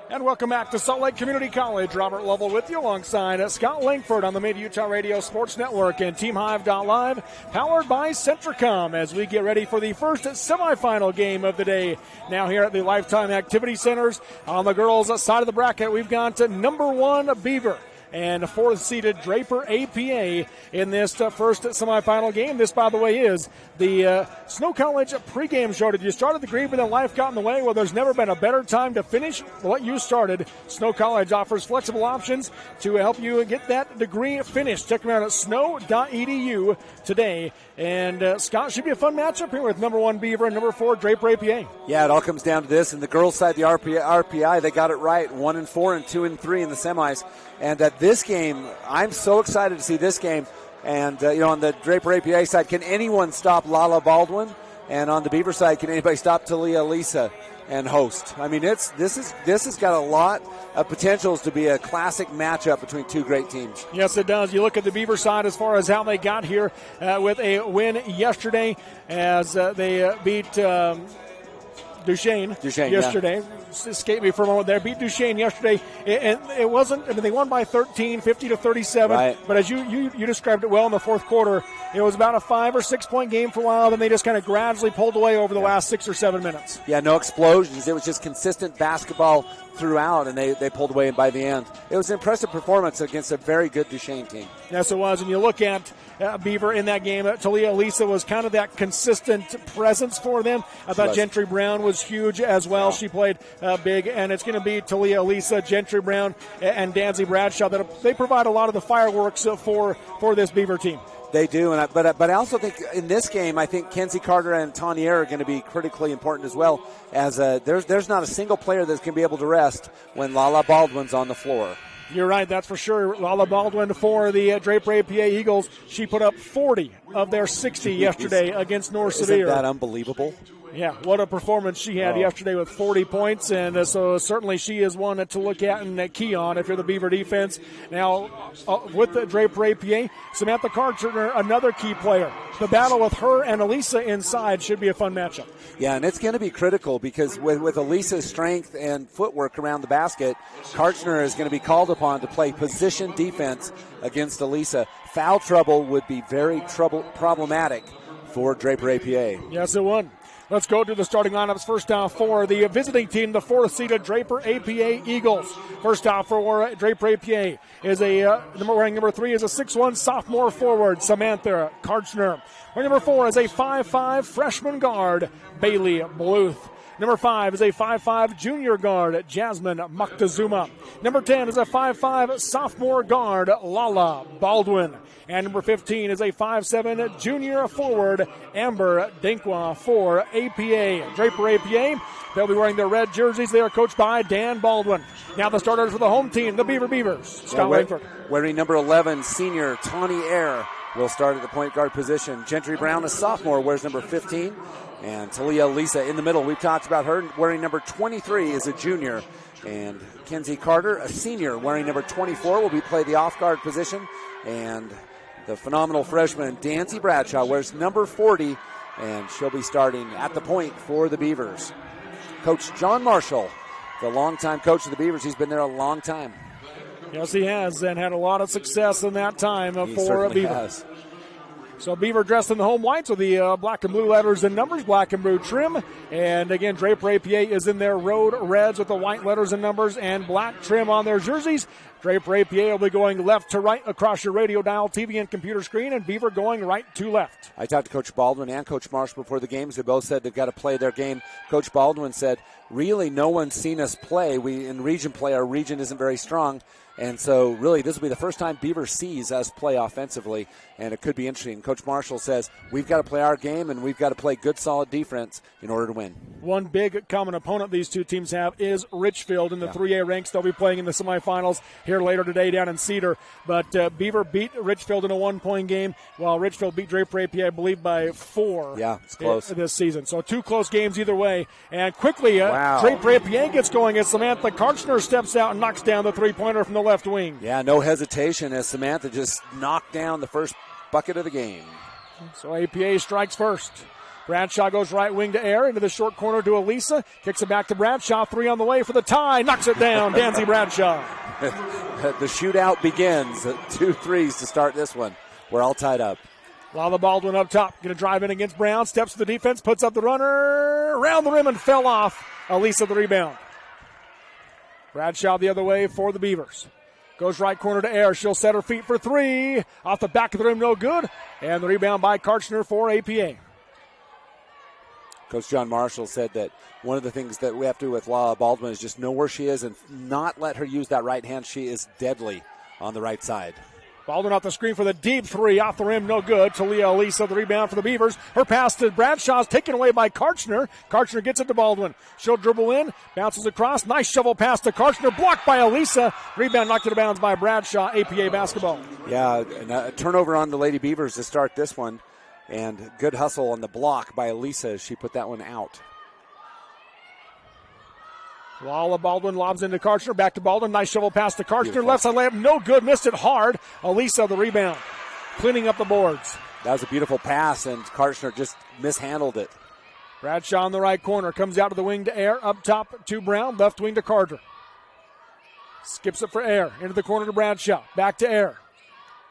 And welcome back to Salt Lake Community College. Robert Lovell with you alongside Scott Langford on the Mid-Utah Radio Sports Network and TeamHive.live, powered by Centricom, as we get ready for the first semifinal game of the day. Now here at the Lifetime Activity Centers. On the girls' side of the bracket, we've got number 1 Beaver and fourth-seeded Draper APA in this first semifinal game. This, by the way, is the Snow College pregame show. Did you start at the green, but then life got in the way? Well, there's never been a better time to finish what you started. Snow College offers flexible options to help you get that degree finished. Check them out at snow.edu today. And, Scott, should be a fun matchup here with number 1 Beaver and number 4 Draper APA. Yeah, it all comes down to this. And the girls' side, the RPI, they got it right, 1-4 and 2-3 in the semis. And at this game, I'm so excited to see this game. And, on the Draper APA side, can anyone stop Lala Baldwin? And on the Beaver side, can anybody stop Talia Lisa and host? I mean, this has got a lot of potentials to be a classic matchup between two great teams. Yes, it does. You look at the Beaver side as far as how they got here with a win yesterday as they beat Duchesne yesterday. Yeah. Escaped me for a moment there. Beat Duchesne yesterday. And it wasn't, they won by 13, 50-37. Right. But as you described it well in the fourth quarter, it was about a 5 or 6 point game for a while. Then they just kind of gradually pulled away over the last 6 or 7 minutes. Yeah, no explosions. It was just consistent basketball throughout, and they pulled away by the end. It was an impressive performance against a very good Duchesne team. Yes, it was. And you look at Beaver in that game. Talia Lisa was kind of that consistent presence for them. I thought Gentry Brown was huge as well. Yeah. She played big, and it's going to be Talia Lisa, Gentry Brown, and Danzy Bradshaw. They provide a lot of the fireworks for this Beaver team. They do, but I also think in this game, I think Kenzie Carter and Tanya are going to be critically important as well. As there's not a single player that's going to be able to rest when Lala Baldwin's on the floor. You're right, that's for sure. Lala Baldwin for the Draper APA Eagles. She put up 40 of their 60 yesterday against North Sevier. Isn't that unbelievable? Yeah, what a performance she had yesterday with 40 points, and so certainly she is one to look at and key on if you're the Beaver defense. Now, with the Draper APA, Samantha Karcher, another key player. The battle with her and Elisa inside should be a fun matchup. Yeah, and it's going to be critical because with Elisa's strength and footwork around the basket, Karchner is going to be called upon to play position defense against Elisa. Foul trouble would be very problematic for Draper APA. Yes, it would. Let's go to the starting lineups. First off for the visiting team, the fourth-seeded Draper APA Eagles. First off for Draper APA is number 3 is a 6'1 sophomore forward, Samantha Karchner. Number 4 is a 5'5 freshman guard, Bailey Bluth. Number 5 is a 5'5 junior guard, Jasmine Moctezuma. Number 10 is a 5'5 sophomore guard, Lala Baldwin. And number 15 is a 5'7 junior forward, Amber Dinkwa for APA. Draper APA, they'll be wearing their red jerseys. They are coached by Dan Baldwin. Now the starters for the home team, the Beavers. Scott Langford. Wearing number 11, senior Tawny Air will start at the point guard position. Gentry Brown, a sophomore, wears number 15. And Talia Lisa in the middle. We've talked about her. Wearing number 23 is a junior. And Kenzie Carter, a senior, wearing number 24, will play the off-guard position. And the phenomenal freshman, Danzy Bradshaw, wears number 40, and she'll be starting at the point for the Beavers. Coach John Marshall, the longtime coach of the Beavers. He's been there a long time. Yes, he has, and had a lot of success in that time for Beaver. Has. So Beaver dressed in the home whites with the black and blue letters and numbers, black and blue trim. And again, Draper APA is in their road reds with the white letters and numbers and black trim on their jerseys. Draper APA will be going left to right across your radio dial, TV, and computer screen, and Beaver going right to left. I talked to Coach Baldwin and Coach Marshall before the games. They both said they've got to play their game. Coach Baldwin said, really, no one's seen us play. We in region play, our region isn't very strong. And so, really, this will be the first time Beaver sees us play offensively, and it could be interesting. Coach Marshall says, we've got to play our game, and we've got to play good, solid defense in order to win. One big common opponent these two teams have is Richfield in the 3A ranks. They'll be playing in the semifinals here later today down in Cedar. But Beaver beat Richfield in a one-point game, while Richfield beat Draper APA, I believe, by 4. Yeah, it's close. This season. So 2 close games either way. And quickly, Draper APA gets going as Samantha Karchner steps out and knocks down the three-pointer from the left wing. Yeah, no hesitation as Samantha just knocked down the first bucket of the game. So APA strikes first. Bradshaw goes right wing to Air, into the short corner to Elisa. Kicks it back to Bradshaw. 3 on the way for the tie. Knocks it down. Danzy Bradshaw. The shootout begins. 2 threes to start this one. We're all tied up. Lala Baldwin up top. Going to drive in against Brown. Steps to the defense. Puts up the runner. Around the rim and fell off. Elisa the rebound. Bradshaw the other way for the Beavers. Goes right corner to Air. She'll set her feet for 3. Off the back of the rim, no good. And the rebound by Karchner for APA. Coach John Marshall said that one of the things that we have to do with Lala Baldwin is just know where she is and not let her use that right hand. She is deadly on the right side. Baldwin off the screen for the deep 3. Off the rim, no good. Talia Elisa, the rebound for the Beavers. Her pass to Bradshaw is taken away by Karchner. Karchner gets it to Baldwin. She'll dribble in, bounces across. Nice shovel pass to Karchner. Blocked by Elisa. Rebound knocked out of bounds by Bradshaw. APA basketball. Yeah, and a turnover on the Lady Beavers to start this one. And good hustle on the block by Elisa as she put that one out. Lala Baldwin lobs into Karchner. Back to Baldwin. Nice shovel pass to Karchner. Beautiful. Left side layup. No good. Missed it hard. Elisa the rebound. Cleaning up the boards. That was a beautiful pass, and Karchner just mishandled it. Bradshaw in the right corner. Comes out to the wing to Air. Up top to Brown. Left wing to Carter. Skips it for Air. Into the corner to Bradshaw. Back to Air.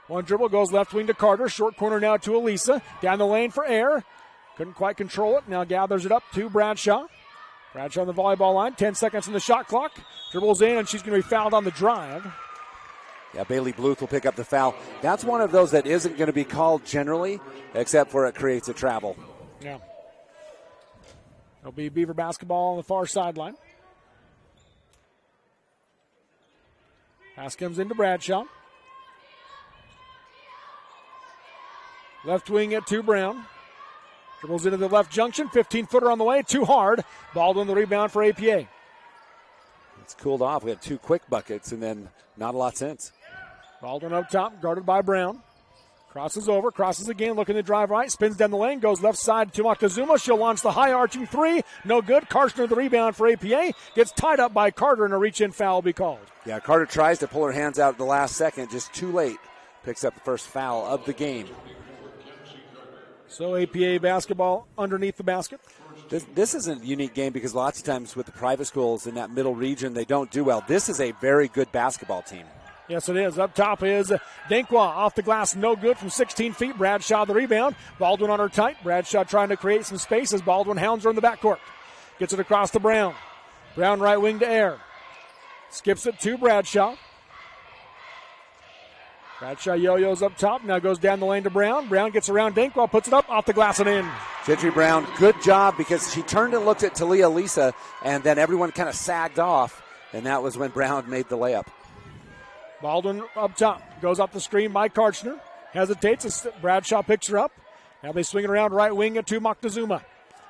One dribble goes left wing to Carter. Short corner now to Elisa. Down the lane for Air. Couldn't quite control it. Now gathers it up to Bradshaw. Bradshaw on the volleyball line. 10 seconds on the shot clock. Dribbles in, and she's going to be fouled on the drive. Yeah, Bailey Bluth will pick up the foul. That's one of those that isn't going to be called generally, except for it creates a travel. Yeah. It'll be Beaver basketball on the far sideline. Pass comes into Bradshaw. Left wing at 2 Brown. Dribbles into the left junction. 15-footer on the way. Too hard. Baldwin the rebound for APA. It's cooled off. We had 2 quick buckets and then not a lot since. Baldwin up top, guarded by Brown. Crosses over, crosses again, looking to drive right. Spins down the lane, goes left side to Moctezuma. She'll launch the high arching 3. No good. Karchner the rebound for APA. Gets tied up by Carter, and a reach-in foul will be called. Yeah, Carter tries to pull her hands out at the last second. Just too late. Picks up the first foul of the game. So APA basketball underneath the basket. This is a unique game because lots of times with the private schools in that middle region, they don't do well. This is a very good basketball team. Yes, it is. Up top is Denkwa off the glass, no good from 16 feet. Bradshaw the rebound. Baldwin on her tight. Bradshaw trying to create some space as Baldwin hounds her in the backcourt. Gets it across to Brown. Brown right wing to Air. Skips it to Bradshaw. Bradshaw yo-yos up top, now goes down the lane to Brown. Brown gets around Dankwell, puts it up, off the glass and in. Gentry Brown, good job because she turned and looked at Talia Lisa, and then everyone kind of sagged off, and that was when Brown made the layup. Baldwin up top, goes up the screen by Karchner. Hesitates, Bradshaw picks her up. Now they swing it around right wing to Moctezuma.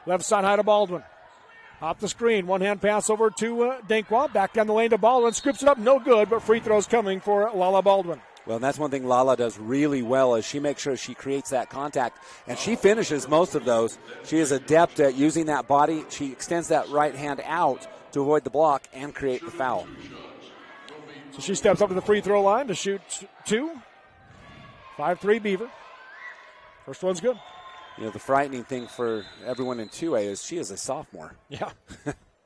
Left side high to Baldwin. Off the screen, one-hand pass over to Dankwell. Back down the lane to Baldwin, scripts it up, no good, but free throws coming for Lala Baldwin. Well, and that's one thing Lala does really well is she makes sure she creates that contact, and she finishes most of those. She is adept at using that body. She extends that right hand out to avoid the block and create the foul. So she steps up to the free throw line to shoot 2. 5-3 Beaver. First one's good. You know, the frightening thing for everyone in 2A is she is a sophomore. Yeah.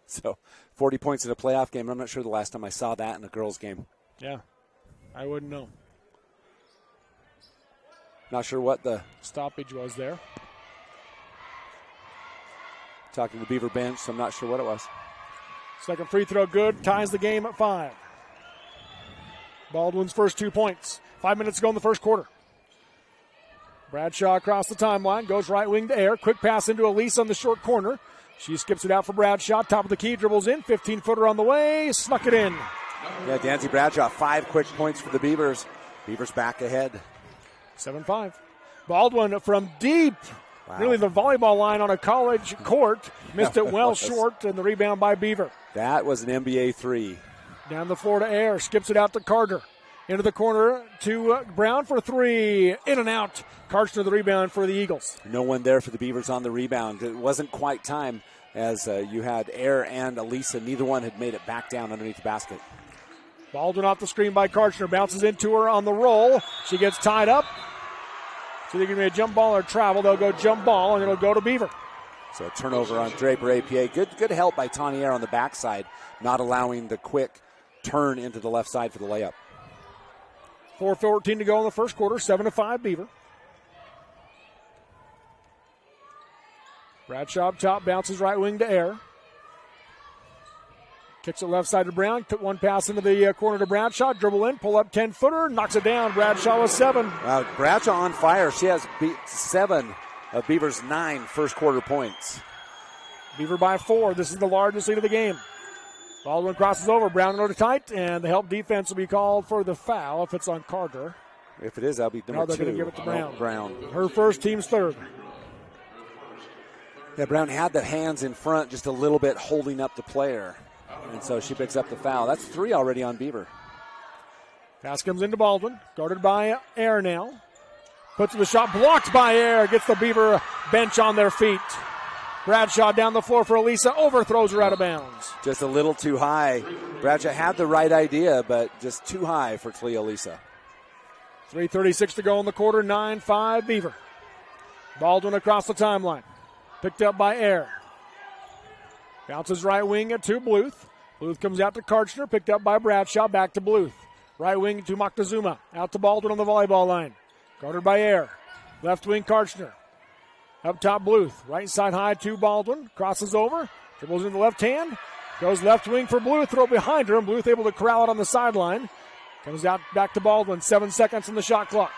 So 40 points in a playoff game. I'm not sure the last time I saw that in a girls' game. Yeah. I wouldn't know. Not sure what the stoppage was there. Talking to the Beaver bench, so I'm not sure what it was. Second free throw good. Ties the game at 5. Baldwin's first 2 points. 5 minutes to go in the first quarter. Bradshaw across the timeline. Goes right wing to Air. Quick pass into Elisa on the short corner. She skips it out for Bradshaw. Top of the key. Dribbles in. 15-footer on the way. Snuck it in. Yeah, Danzy Bradshaw, 5 quick points for the Beavers. Beavers back ahead. 7-5. Baldwin from deep. Wow. Nearly the volleyball line on a college court. Missed it well short, and the rebound by Beaver. That was an NBA 3. Down the floor to Air. Skips it out to Carter. Into the corner to Brown for 3. In and out. Karchner the rebound for the Eagles. No one there for the Beavers on the rebound. It wasn't quite time as you had Air and Elisa. Neither one had made it back down underneath the basket. Baldwin off the screen by Karchner. Bounces into her on the roll. She gets tied up. So they're going to be a jump ball or travel. They'll go jump ball, and it'll go to Beaver. So a turnover on Draper APA. Good help by Tanier on the backside, not allowing the quick turn into the left side for the layup. 4:14 to go in the first quarter, 7-5 Beaver. Bradshaw up top, bounces right wing to Air. Kicks it left side to Brown. Took one pass into the corner to Bradshaw. Dribble in, pull up 10-footer, knocks it down. Bradshaw with 7. Bradshaw on fire. She has 7 of Beaver's 9 first quarter points. Beaver by 4. This is the largest lead of the game. Baldwin crosses over. Brown under tight, and the help defense will be called for the foul if it's on Carter. If it is, that'll be number 2. They're going to give it to Brown. Brown. Her first, team's third. Yeah, Brown had the hands in front just a little bit holding up the player. And so she picks up the foul. That's 3 already on Beaver. Pass comes into Baldwin. Guarded by Air now. Puts the shot, blocked by Air. Gets the Beaver bench on their feet. Bradshaw down the floor for Elisa. Overthrows her out of bounds. Just a little too high. Bradshaw had the right idea, but just too high for Talia Lisa. 3:36 to go in the quarter. 9-5 Beaver. Baldwin across the timeline. Picked up by Air. Bounces right wing to Bluth. Bluth comes out to Karchner. Picked up by Bradshaw. Back to Bluth. Right wing to Moctezuma. Out to Baldwin on the volleyball line. Guarded by Air. Left wing Karchner. Up top Bluth. Right side high to Baldwin. Crosses over. Dribbles in the left hand. Goes left wing for Bluth. Throw behind her. And Bluth able to corral it on the sideline. Comes out back to Baldwin. 7 seconds on the shot clock.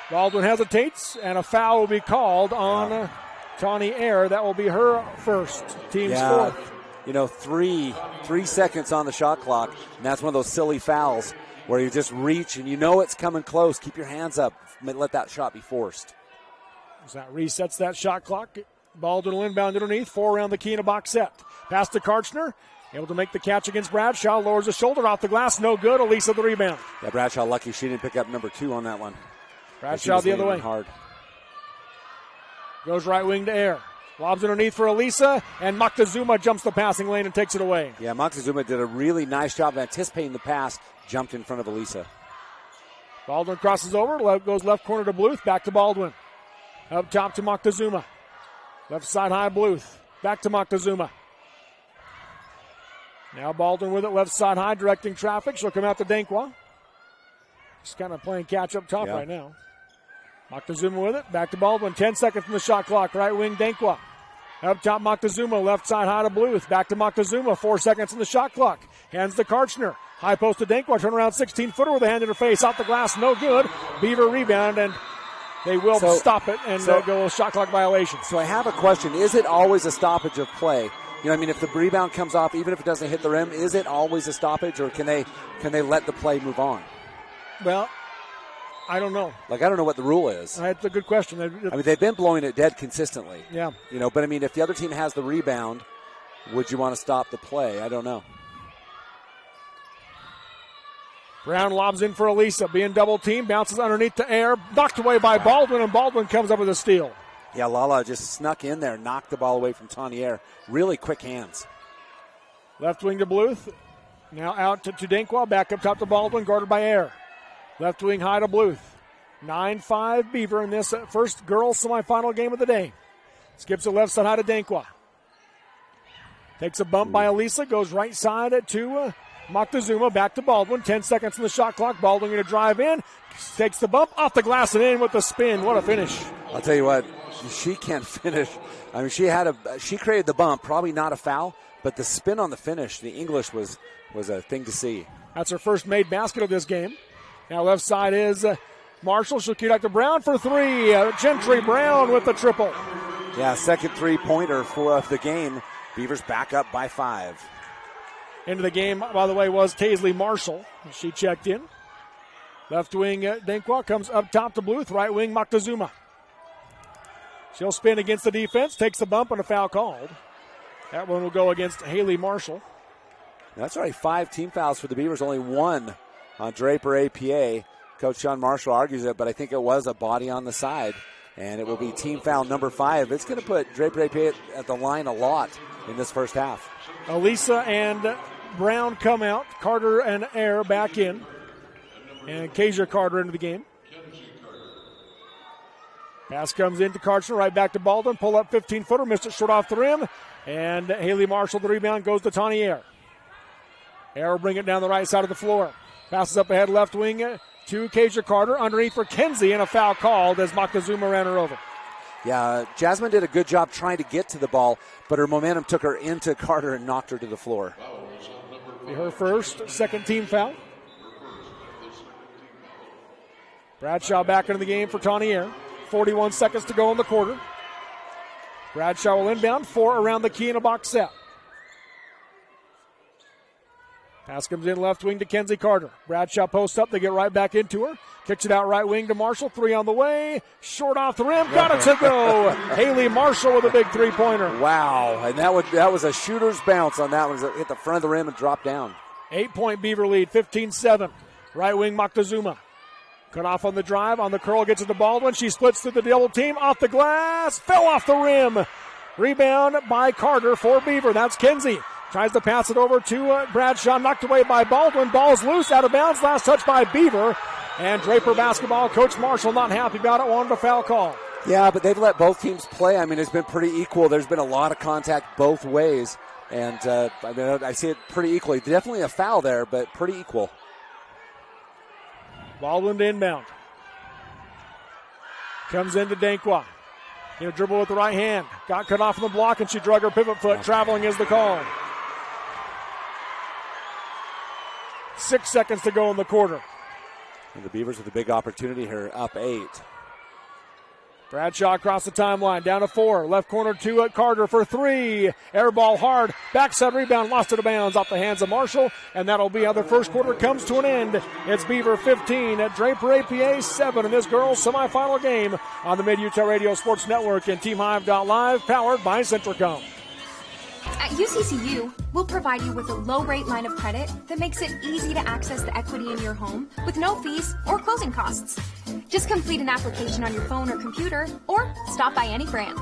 Baldwin hesitates. And a foul will be called on Tawny Air. That will be her first. Team's fourth. You know, three seconds on the shot clock. And that's one of those silly fouls where you just reach and you know it's coming close. Keep your hands up. Let that shot be forced. As that resets that shot clock. Baldwin will inbound underneath. 4 around the key in a box set. Pass to Karchner. Able to make the catch against Bradshaw. Lowers the shoulder off the glass. No good. Elisa the rebound. Yeah, Bradshaw lucky she didn't pick up number 2 on that one. Bradshaw the other way. Hard. Goes right wing to Air. Lobs underneath for Elisa, and Moctezuma jumps the passing lane and takes it away. Yeah, Moctezuma did a really nice job of anticipating the pass, jumped in front of Elisa. Baldwin crosses over, goes left corner to Bluth, back to Baldwin. Up top to Moctezuma. Left side high Bluth, back to Moctezuma. Now Baldwin with it, left side high, directing traffic. She'll come out to Dankwa. Just kind of playing catch up top right now. Moctezuma with it, back to Baldwin. 10 seconds from the shot clock, right wing Dankwa. Up top Moctezuma, left side high to Bluth. Back to Moctezuma, 4 seconds on the shot clock. Hands to Karchner. High post to Dankwa, turn around 16-footer with a hand in her face. Off the glass, no good. Beaver rebound, and they will stop it and go a shot clock violation. So I have a question. Is it always a stoppage of play? You know, I mean, if the rebound comes off, even if it doesn't hit the rim, is it always a stoppage, or can they let the play move on? Well, I don't know. Like, I don't know what the rule is. That's a good question. I mean, they've been blowing it dead consistently. Yeah. You know, but I mean, if the other team has the rebound, would you want to stop the play? I don't know. Brown lobs in for Elisa, being double teamed, bounces underneath to Air, knocked away by Baldwin, and Baldwin comes up with a steal. Yeah, Lala just snuck in there, knocked the ball away from Tanier. Really quick hands. Left wing to Bluth. Now out to Dankwa, back up top to Baldwin, guarded by Air. Left wing high to Bluth. 9-5 Beaver in this first girls semifinal game of the day. Skips it left side high to Dankwa. Takes a bump by Elisa, goes right side to Moctezuma, back to Baldwin. 10 seconds on the shot clock. Baldwin going to drive in. Takes the bump off the glass and in with the spin. What a finish. I'll tell you what, she can't finish. I mean, she created the bump, probably not a foul, but the spin on the finish, the English was a thing to see. That's her first made basket of this game. Now left side is Marshall. She'll kick out to Brown for 3. Gentry Brown with the triple. Yeah, second three-pointer for the game. Beavers back up by 5. Into the game, by the way, was Taisley Marshall. She checked in. Left wing Dankwa comes up top to Bluth. Right wing Moctezuma. She'll spin against the defense. Takes the bump and a foul called. That one will go against Haley Marshall. That's already 5 team fouls for the Beavers. Only 1 on Draper APA. Coach Sean Marshall argues it, but I think it was a body on the side. And it will be team foul number 5. It's going to put Draper APA at the line a lot in this first half. Elisa and Brown come out. Carter and Air back in. And Kezia Carter into the game. Pass comes into Karchner, right back to Baldwin. Pull up 15-footer, missed it short off the rim. And Haley Marshall, the rebound, goes to Tawny Air. Air will bring it down the right side of the floor. Passes up ahead, left wing to Kasia Carter. Underneath for Kenzie, and a foul called as Moctezuma ran her over. Yeah, Jasmine did a good job trying to get to the ball, but her momentum took her into Carter and knocked her to the floor. Her first, second team foul. Bradshaw back into the game for Tawny Air. 41 seconds to go in the quarter. Bradshaw will inbound, 4 around the key in a box set. Pass comes in left wing to Kenzie Carter. Bradshaw posts up, they get right back into her. Kicks it out right wing to Marshall, 3 on the way. Short off the rim, got it to go. Haley Marshall with a big three-pointer. Wow, and that was a shooter's bounce on that one. It hit the front of the rim and dropped down. 8-point Beaver lead, 15-7. Right wing Moctezuma. Cut off on the drive, on the curl, gets it to Baldwin. She splits through the double team, off the glass, fell off the rim. Rebound by Carter for Beaver. That's Kenzie. Tries to pass it over to Bradshaw, knocked away by Baldwin. Ball's loose, out of bounds, last touch by Beaver. And Draper basketball, Coach Marshall not happy about it, wanted a foul call. Yeah, but they've let both teams play. I mean, it's been pretty equal. There's been a lot of contact both ways. And I see it pretty equally. Definitely a foul there, but pretty equal. Baldwin to inbound. Comes into Dankwa. Dribble with the right hand. Got cut off in the block, and she drug her pivot foot. Traveling is the call. 6 seconds to go in the quarter. And the Beavers with a big opportunity here, up 8. Bradshaw across the timeline, down to 4. Left corner to Carter for 3. Air ball hard. Backside rebound, lost it out of bounds off the hands of Marshall. And that'll be how the first quarter comes to an end. It's Beaver 15 at Draper APA 7 in this girls' semifinal game on the Mid-Utah Radio Sports Network and TeamHive.live, powered by Centricom. At UCCU, we'll provide you with a low-rate line of credit that makes it easy to access the equity in your home with no fees or closing costs. Just complete an application on your phone or computer, or stop by any branch.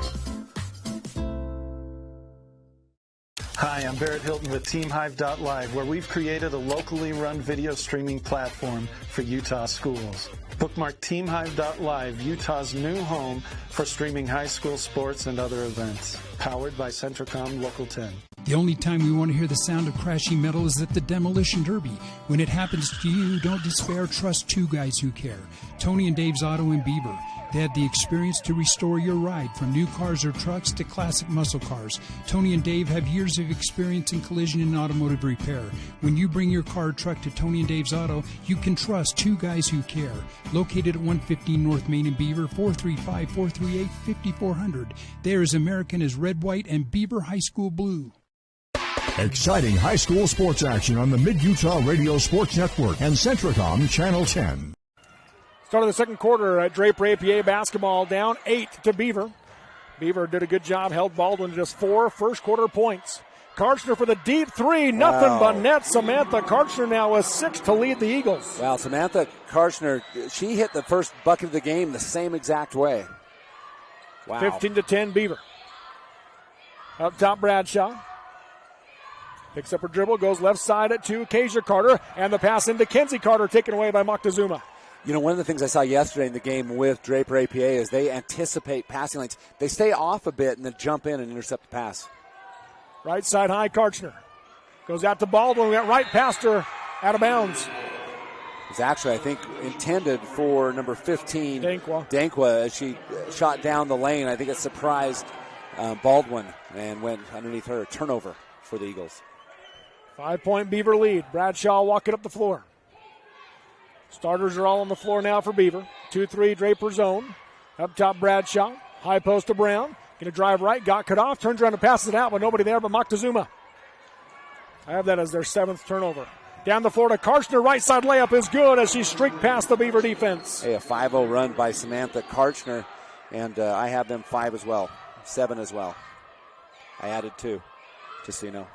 Hi, I'm Barrett Hilton with TeamHive.live, where we've created a locally run video streaming platform for Utah schools. Bookmark TeamHive.live, Utah's new home for streaming high school sports and other events. Powered by Centricom Local 10. The only time we want to hear the sound of crashing metal is at the Demolition Derby. When it happens to you, don't despair. Trust 2 guys who care. Tony and Dave's Auto in Beaver. They have the experience to restore your ride, from new cars or trucks to classic muscle cars. Tony and Dave have years of experience in collision and automotive repair. When you bring your car or truck to Tony and Dave's Auto, you can trust 2 guys who care. Located at 115 North Main in Beaver, 435-438-5400. They're as American as red, white, and Beaver High School blue. Exciting high school sports action on the Mid-Utah Radio Sports Network and Centricom Channel 10. Start of the second quarter at Draper APA basketball, down 8 to Beaver. Beaver did a good job, held Baldwin to just 4 first quarter points. Karchner for the deep 3, nothing but net. Samantha Karchner now with 6 to lead the Eagles. Wow, Samantha Karchner, she hit the first bucket of the game the same exact way. Wow. 15-10 Beaver. Up top Bradshaw. Picks up her dribble, goes left side to Kasia Carter, and the pass into Kenzie Carter, taken away by Moctezuma. You know, one of the things I saw yesterday in the game with Draper APA is they anticipate passing lanes. They stay off a bit and then jump in and intercept the pass. Right side high, Karchner. Goes out to Baldwin. We got right past her, out of bounds. It's actually, I think, intended for number 15, Dankwa, as she shot down the lane. I think it surprised Baldwin and went underneath her. Turnover for the Eagles. 5-point Beaver lead. Bradshaw walking up the floor. Starters are all on the floor now for Beaver. 2-3 Draper zone. Up top Bradshaw. High post to Brown. Going to drive right. Got cut off. Turns around and passes it out, but nobody there but Moctezuma. I have that as their 7th turnover. Down the floor to Karchner. Right side layup is good as she streaked past the Beaver defense. Hey, a 5-0 run by Samantha Karchner. And I have them 5 as well. 7 as well. I added 2, just so you know.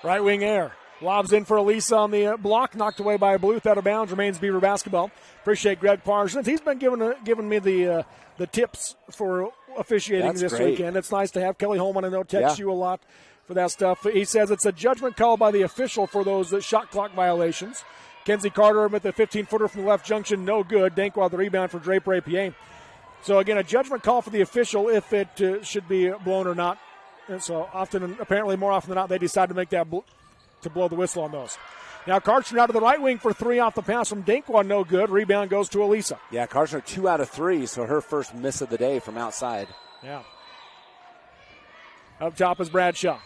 Right wing Air. Lobs in for Elisa on the block. Knocked away by Bluth, out of bounds. Remains Beaver basketball. Appreciate Greg Parsons. He's been giving me the tips for officiating this weekend. It's nice to have Kelly Holman. I know texts you a lot for that stuff. He says it's a judgment call by the official for those shot clock violations. Kenzie Carter with the 15-footer from the left junction, no good. Dankwah the rebound for Draper APA. So, again, a judgment call for the official if it should be blown or not. And so, apparently more often than not, they decide to make that to blow the whistle on those. Now, Karchner out of the right wing for three off the pass from Dankwah, no good. Rebound goes to Elisa. Yeah, Karchner 2 out of 3, so her first miss of the day from outside. Yeah. Up top is Bradshaw.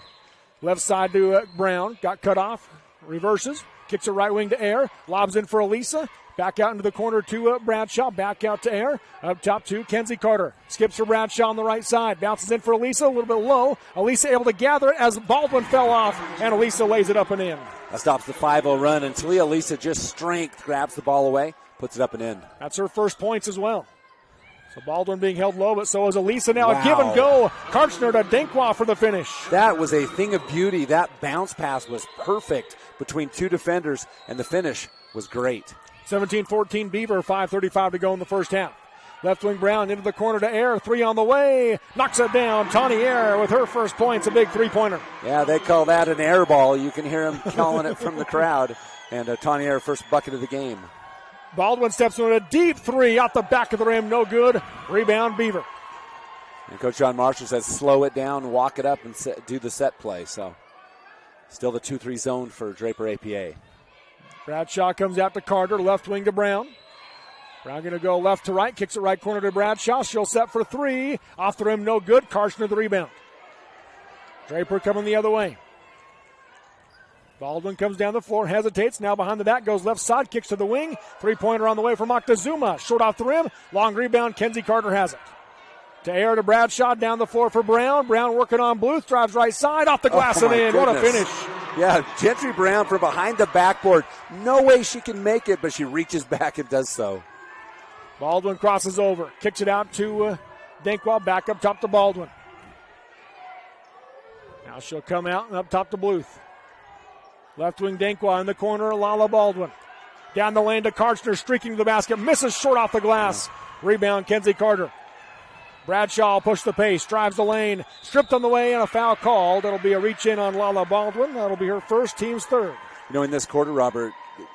Left side to Brown. Got cut off. Reverses. Kicks it right wing to Air. Lobs in for Elisa. Back out into the corner to Bradshaw. Back out to Air. Up top to Kenzie Carter. Skips for Bradshaw on the right side. Bounces in for Elisa. A little bit low. Elisa able to gather it as Baldwin fell off. And Elisa lays it up and in. That stops the 5-0 run. And Talia Elisa just strength grabs the ball away. Puts it up and in. That's her first points as well. So Baldwin being held low, but so is Elisa now. Wow. A give and go. Karchner to Dankwah for the finish. That was a thing of beauty. That bounce pass was perfect between two defenders, and the finish was great. 17-14 Beaver, 5:35 to go in the first half. Left wing Brown into the corner to Air. Three on the way. Knocks it down. Tawny Air with her first points, a big three-pointer. Yeah, they call that an air ball. You can hear them calling it from the crowd. And Tawny Air, first bucket of the game. Baldwin steps in a deep three out the back of the rim. No good. Rebound Beaver. And Coach John Marshall says slow it down, walk it up, and do the set play. So still the 2-3 zone for Draper APA. Bradshaw comes out to Carter. Left wing to Brown. Brown going to go left to right. Kicks it right corner to Bradshaw. She'll set for three. Off the rim. No good. Karchner the rebound. Draper coming the other way. Baldwin comes down the floor, hesitates, now behind the back, goes left side, kicks to the wing. Three-pointer on the way for Moctezuma. Short off the rim, long rebound, Kenzie Carter has it. To Air to Bradshaw, down the floor for Brown. Brown working on Bluth, drives right side, off the glass and in. Goodness. What a finish. Yeah, Gentry Brown from behind the backboard. No way she can make it, but she reaches back and does so. Baldwin crosses over, kicks it out to Dankwah, back up top to Baldwin. Now she'll come out and up top to Bluth. Left wing Dankwah in the corner, Lala Baldwin. Down the lane to Karchner, streaking to the basket, misses short off the glass. Rebound, Kenzie Carter. Bradshaw will push the pace, drives the lane, stripped on the way, and a foul called. That'll be a reach-in on Lala Baldwin. That'll be her first, team's third. You know, in this quarter, Robert,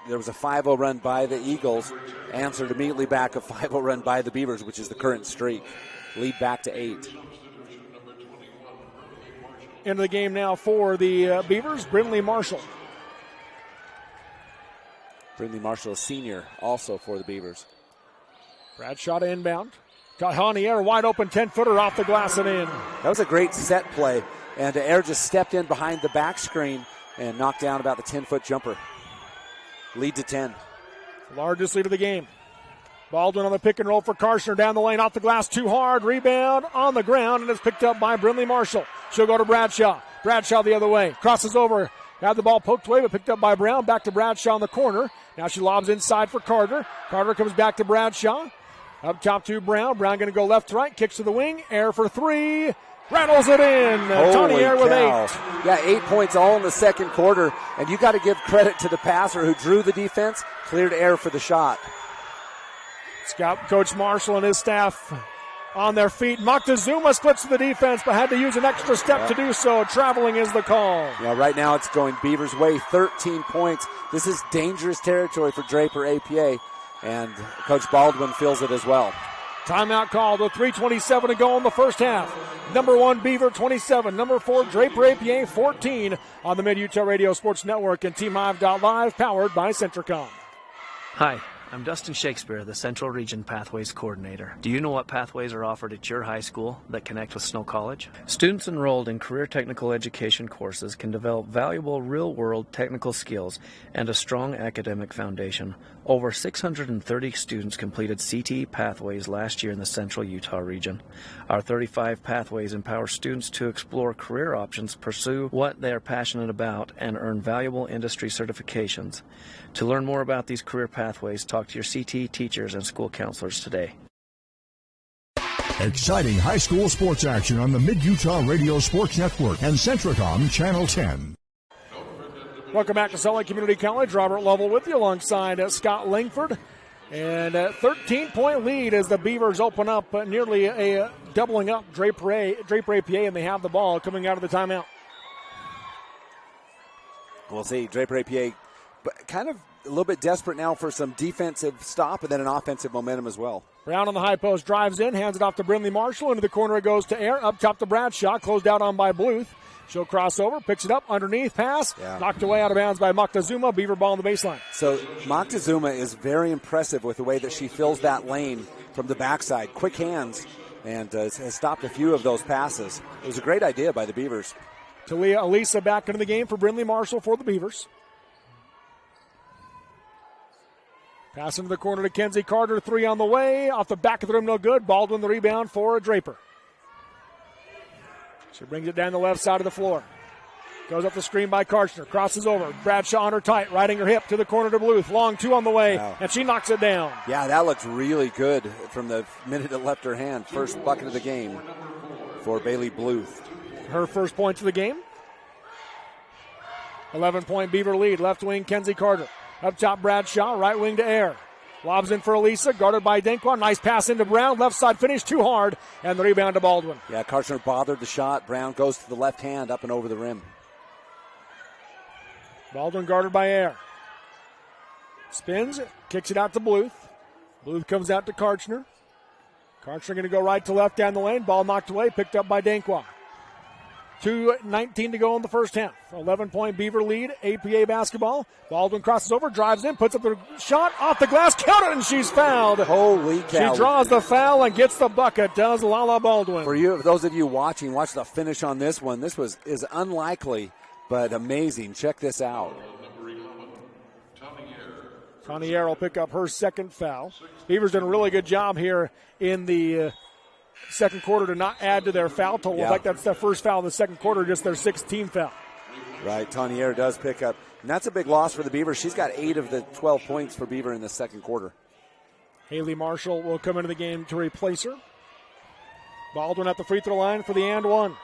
there was a 5-0 run by the Eagles, answered immediately back a 5-0 run by the Beavers, which is the current streak. Lead back to 8. Into the game now for the Beavers, Brindley Marshall. Brindley Marshall, a senior, also for the Beavers. Bradshaw to inbound. Got Hani Air wide open, 10-footer off the glass and in. That was a great set play. And Air just stepped in behind the back screen and knocked down about the 10-foot jumper. Lead to 10. Largest lead of the game. Baldwin on the pick and roll for Karchner. Down the lane, off the glass, too hard. Rebound on the ground, and it's picked up by Brindley Marshall. She'll go to Bradshaw. Bradshaw the other way. Crosses over. Had the ball poked away, but picked up by Brown. Back to Bradshaw in the corner. Now she lobs inside for Carter. Carter comes back to Bradshaw. Up top to Brown. Brown going to go left to right. Kicks to the wing. Air for three. Rattles it in. Tawny Air with 8. Yeah, 8 points all in the second quarter. And you got to give credit to the passer who drew the defense, cleared Air for the shot. Scout Coach Marshall and his staff on their feet. Moctezuma splits to the defense, but had to use an extra step to do so. Traveling is the call. Yeah, right now it's going Beavers' way. 13 points. This is dangerous territory for Draper APA, and Coach Baldwin feels it as well. Timeout called with 3:27 to go in the first half. Number 1 Beaver 27, number 4 Draper APA 14 on the Mid-Utah Radio Sports Network and TeamHive.live, powered by Centricom. Hi. I'm Dustin Shakespeare, the Central Region Pathways Coordinator. Do you know what pathways are offered at your high school that connect with Snow College? Students enrolled in career technical education courses can develop valuable real-world technical skills and a strong academic foundation. Over 630 students completed CTE pathways last year in the Central Utah region. Our 35 pathways empower students to explore career options, pursue what they are passionate about, and earn valuable industry certifications. To learn more about these career pathways, talk to your CTE teachers and school counselors today. Exciting high school sports action on the Mid-Utah Radio Sports Network and Centricom Channel 10. Welcome back to Salt Lake Community College. Robert Lovell with you alongside Scott Langford. And a 13-point lead as the Beavers open up, nearly a doubling up Draper APA, and they have the ball coming out of the timeout. We'll see. Draper APA but kind of a little bit desperate now for some defensive stop and then an offensive momentum as well. Brown on the high post, drives in, hands it off to Brindley Marshall. Into the corner it goes to Air. Up top to Bradshaw, closed out on by Bluth. She'll cross over, picks it up, underneath, pass. Yeah. Knocked away out of bounds by Moctezuma. Beaver ball on the baseline. So Moctezuma is very impressive with the way that she fills that lane from the backside. Quick hands, and has stopped a few of those passes. It was a great idea by the Beavers. Talia Elisa back into the game for Brindley Marshall for the Beavers. Pass into the corner to Kenzie Carter. 3 on the way. Off the back of the rim, no good. Baldwin the rebound for Draper. She brings it down the left side of the floor. Goes up the screen by Karchner. Crosses over. Bradshaw on her tight. Riding her hip to the corner to Bluth. Long 2 on the way. Wow. And she knocks it down. Yeah, that looks really good from the minute it left her hand. First bucket of the game for Bailey Bluth. Her first points of the game. 11-point Beaver lead. Left wing Kenzie Carter. Up top Bradshaw. Right wing to Air. Lobs in for Elisa, guarded by Denkwa. Nice pass into Brown. Left side finish too hard, and the rebound to Baldwin. Yeah, Karchner bothered the shot. Brown goes to the left hand, up and over the rim. Baldwin guarded by Air. Spins, kicks it out to Bluth. Bluth comes out to Karchner. Karchner going to go right to left down the lane. Ball knocked away, picked up by Denkwa. 2:19 to go in the first half. 11-point Beaver lead, APA basketball. Baldwin crosses over, drives in, puts up the shot, off the glass, count it, and she's fouled. Holy cow. She draws the foul and gets the bucket, does Lala Baldwin. For you, those of you watching, watch the finish on this one. This is unlikely, but amazing. Check this out. Tanier will pick up her second foul. Beavers done a really good job here in the second quarter to not add to their foul total. Yeah. In fact, that's their first foul in the second quarter, just their 16th foul. Right, Tanier does pick up. And that's a big loss for the Beavers. She's got 8 of the 12 points for Beaver in the second quarter. Haley Marshall will come into the game to replace her. Baldwin at the free throw line for the and one.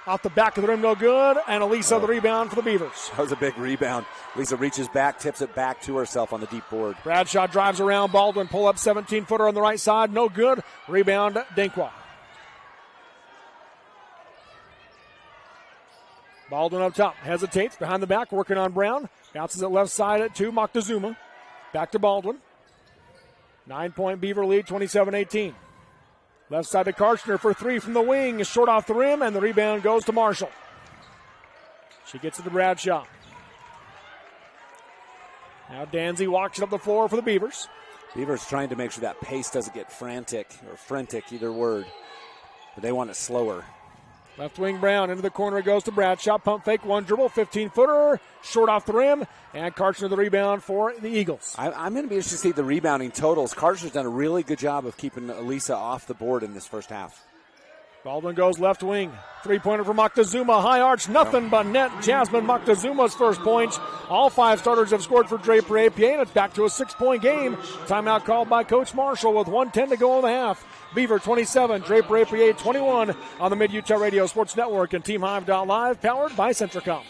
Off the back of the rim, no good. And Elisa the rebound for the Beavers. That was a big rebound. Elisa reaches back, tips it back to herself on the deep board. Bradshaw drives around. Baldwin pull up 17-footer on the right side. No good. Rebound, Denkwa. Baldwin up top. Hesitates. Behind the back. Working on Brown. Bounces it left side to Moctezuma. Back to Baldwin. 9-point Beaver lead, 27-18. Left side to Karchner for 3 from the wing. Short off the rim, and the rebound goes to Marshall. She gets it to Bradshaw. Now Danzy walks it up the floor for the Beavers. Beavers trying to make sure that pace doesn't get frantic, either word. But they want it slower. Left wing Brown into the corner. It goes to Bradshaw. Pump fake, one dribble, 15-footer. Short off the rim. And Karchner the rebound for the Eagles. I'm going to be interested to see the rebounding totals. Karchner's done a really good job of keeping Elisa off the board in this first half. Baldwin goes left wing. 3-pointer for Moctezuma. High arch, nothing but net. Jasmine Moctezuma's first points. All 5 starters have scored for Draper APA, and it's back to a 6-point game. Timeout called by Coach Marshall with 1:10 to go in the half. Beaver 27, Draper APA 21 on the Mid-Utah Radio Sports Network and TeamHive.live, powered by Centricom.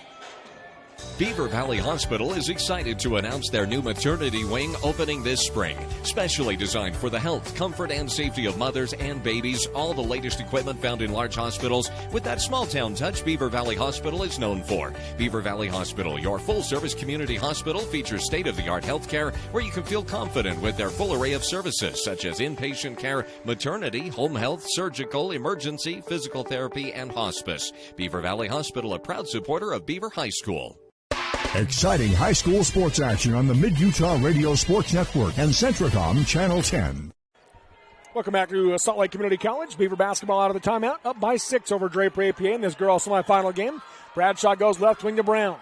Beaver Valley Hospital is excited to announce their new maternity wing opening this spring. Specially designed for the health, comfort, and safety of mothers and babies. All the latest equipment found in large hospitals with that small-town touch Beaver Valley Hospital is known for. Beaver Valley Hospital, your full-service community hospital, features state-of-the-art health care where you can feel confident with their full array of services such as inpatient care, maternity, home health, surgical, emergency, physical therapy, and hospice. Beaver Valley Hospital, a proud supporter of Beaver High School. Exciting high school sports action on the Mid-Utah Radio Sports Network and Centricom Channel 10. Welcome back to Salt Lake Community College. Beaver basketball out of the timeout, up by 6 over Draper APA in this girls semifinal game. Bradshaw goes left wing to Brown.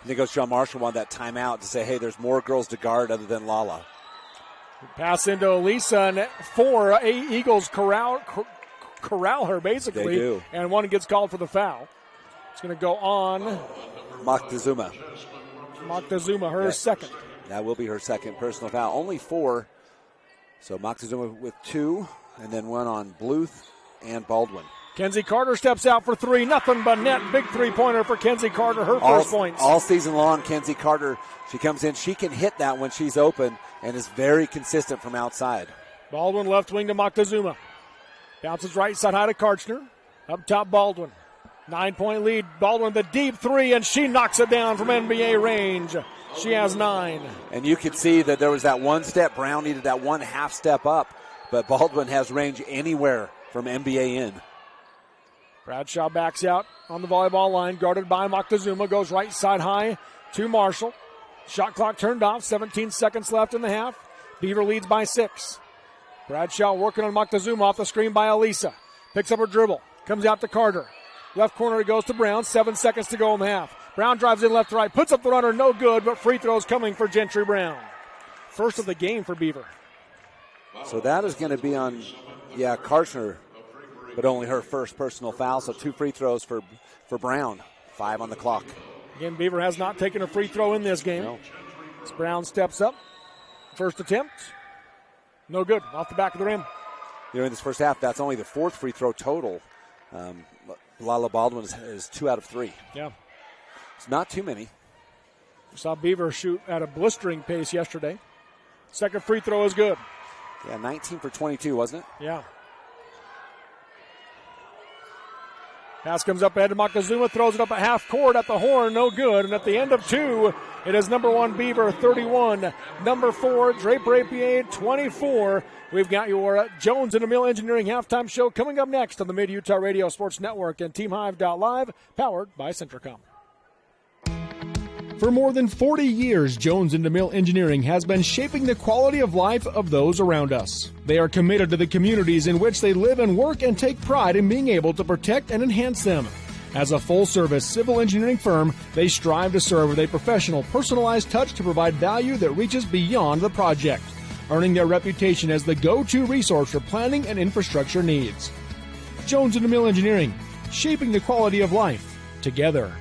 I think Coach John Marshall wanted that timeout to say, hey, there's more girls to guard other than Lala. Pass into Elisa, and 4 Eagles corral her, basically. They do. And one gets called for the foul. It's going to go on Moctezuma, her second. That will be her second personal foul. Only 4. So Moctezuma with 2, and then 1 on Bluth and Baldwin. Kenzie Carter steps out for 3. Nothing but net. Big 3-pointer for Kenzie Carter. Her first points. All season long, Kenzie Carter, she comes in. She can hit that when she's open and is very consistent from outside. Baldwin left wing to Moctezuma. Bounces right side high to Karchner. Up top Baldwin. 9-point lead. Baldwin the deep three, and she knocks it down from NBA range. She has 9. And you could see that there was that one step. Brown needed that one half step up, but Baldwin has range anywhere from NBA in. Bradshaw backs out on the volleyball line, guarded by Moctezuma, goes right side high to Marshall. Shot clock turned off, 17 seconds left in the half. Beaver leads by 6. Bradshaw working on Moctezuma off the screen by Elisa. Picks up her dribble, comes out to Carter. Left corner it goes to Brown, 7 seconds to go in the half. Brown drives in left to right, puts up the runner, no good, but free throws coming for Gentry Brown. First of the game for Beaver. So that is going to be on, Karchner, but only her first personal foul, so 2 free throws for Brown. 5 on the clock. Again, Beaver has not taken a free throw in this game. No. As Brown steps up. First attempt. No good. Off the back of the rim. In this first half, that's only the 4th free throw total. Lala Baldwin is 2 out of 3. Yeah. It's not too many. We saw Beaver shoot at a blistering pace yesterday. Second free throw is good. Yeah, 19 for 22, wasn't it? Yeah. Pass comes up ahead to Moctezuma, throws it up at half court at the horn, no good. And at the end of 2, it is number 1 Beaver 31, number 4 Draper APA 24. We've got your Jones and DeMille Engineering halftime show coming up next on the Mid-Utah Radio Sports Network and TeamHive.live, powered by Centricom. For more than 40 years, Jones and DeMille Engineering has been shaping the quality of life of those around us. They are committed to the communities in which they live and work and take pride in being able to protect and enhance them. As a full-service civil engineering firm, they strive to serve with a professional, personalized touch to provide value that reaches beyond the project, earning their reputation as the go-to resource for planning and infrastructure needs. Jones and DeMille Engineering, shaping the quality of life together.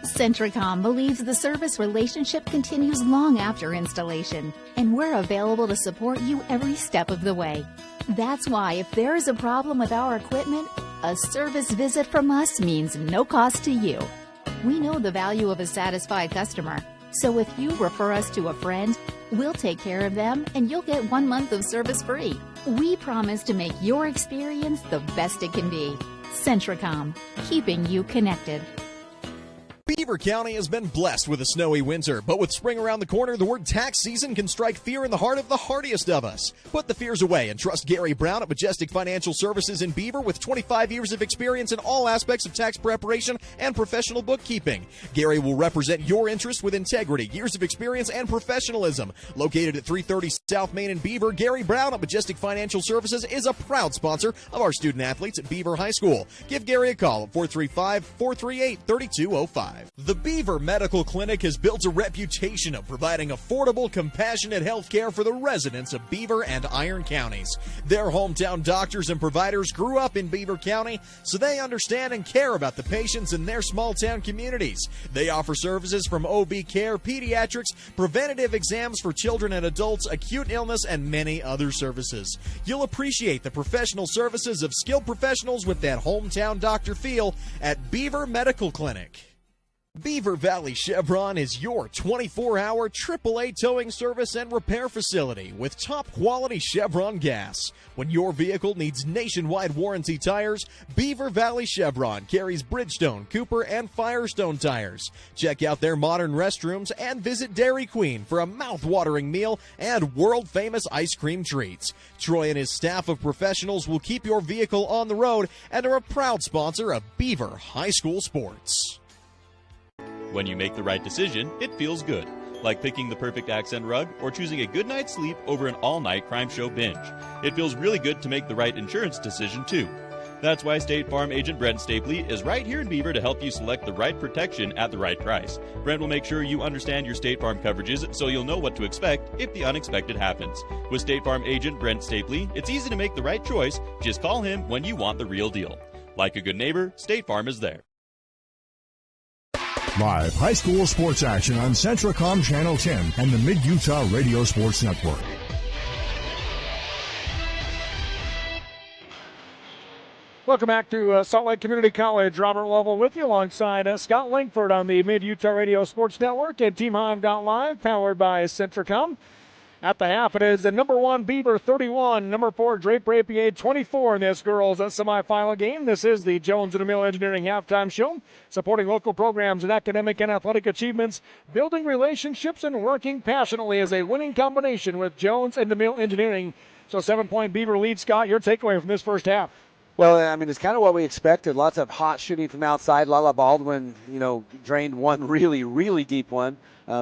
Centricom believes the service relationship continues long after installation, and we're available to support you every step of the way. That's why if there is a problem with our equipment, a service visit from us means no cost to you. We know the value of a satisfied customer, so if you refer us to a friend, we'll take care of them and you'll get 1 month of service free. We promise to make your experience the best it can be. Centricom, keeping you connected. Beaver County has been blessed with a snowy winter, but with spring around the corner, the word tax season can strike fear in the heart of the hardiest of us. Put the fears away and trust Gary Brown at Majestic Financial Services in Beaver with 25 years of experience in all aspects of tax preparation and professional bookkeeping. Gary will represent your interest with integrity, years of experience, and professionalism. Located at 330 South Main in Beaver, Gary Brown at Majestic Financial Services is a proud sponsor of our student athletes at Beaver High School. Give Gary a call at 435-438-3205. The Beaver Medical Clinic has built a reputation of providing affordable, compassionate health care for the residents of Beaver and Iron counties. Their hometown doctors and providers grew up in Beaver County, so they understand and care about the patients in their small town communities. They offer services from OB care, pediatrics, preventative exams for children and adults, acute illness, and many other services. You'll appreciate the professional services of skilled professionals with that hometown doctor feel at Beaver Medical Clinic. Beaver Valley Chevron is your 24-hour AAA towing service and repair facility with top-quality Chevron gas. When your vehicle needs nationwide warranty tires, Beaver Valley Chevron carries Bridgestone, Cooper, and Firestone tires. Check out their modern restrooms and visit Dairy Queen for a mouth-watering meal and world-famous ice cream treats. Troy and his staff of professionals will keep your vehicle on the road and are a proud sponsor of Beaver High School Sports. When you make the right decision, it feels good. Like picking the perfect accent rug or choosing a good night's sleep over an all-night crime show binge. It feels really good to make the right insurance decision, too. That's why State Farm agent Brent Stapley is right here in Beaver to help you select the right protection at the right price. Brent will make sure you understand your State Farm coverages so you'll know what to expect if the unexpected happens. With State Farm agent Brent Stapley, it's easy to make the right choice. Just call him when you want the real deal. Like a good neighbor, State Farm is there. Live high school sports action on Centricom Channel 10 and the Mid-Utah Radio Sports Network. Welcome back to Salt Lake Community College. Robert Lovell with you alongside Scott Langford on the Mid-Utah Radio Sports Network and TeamHive.live, powered by Centricom. At the half, it is the number 1 Beaver 31, number 4 Draper APA 24 in this girls' semifinal game. This is the Jones and DeMille Engineering halftime show, supporting local programs and academic and athletic achievements, building relationships, and working passionately as a winning combination with Jones and DeMille Engineering. So 7-point Beaver lead. Scott, your takeaway from this first half? Well, I mean, it's kind of what we expected. Lots of hot shooting from outside. Lala Baldwin, drained one really, really deep one.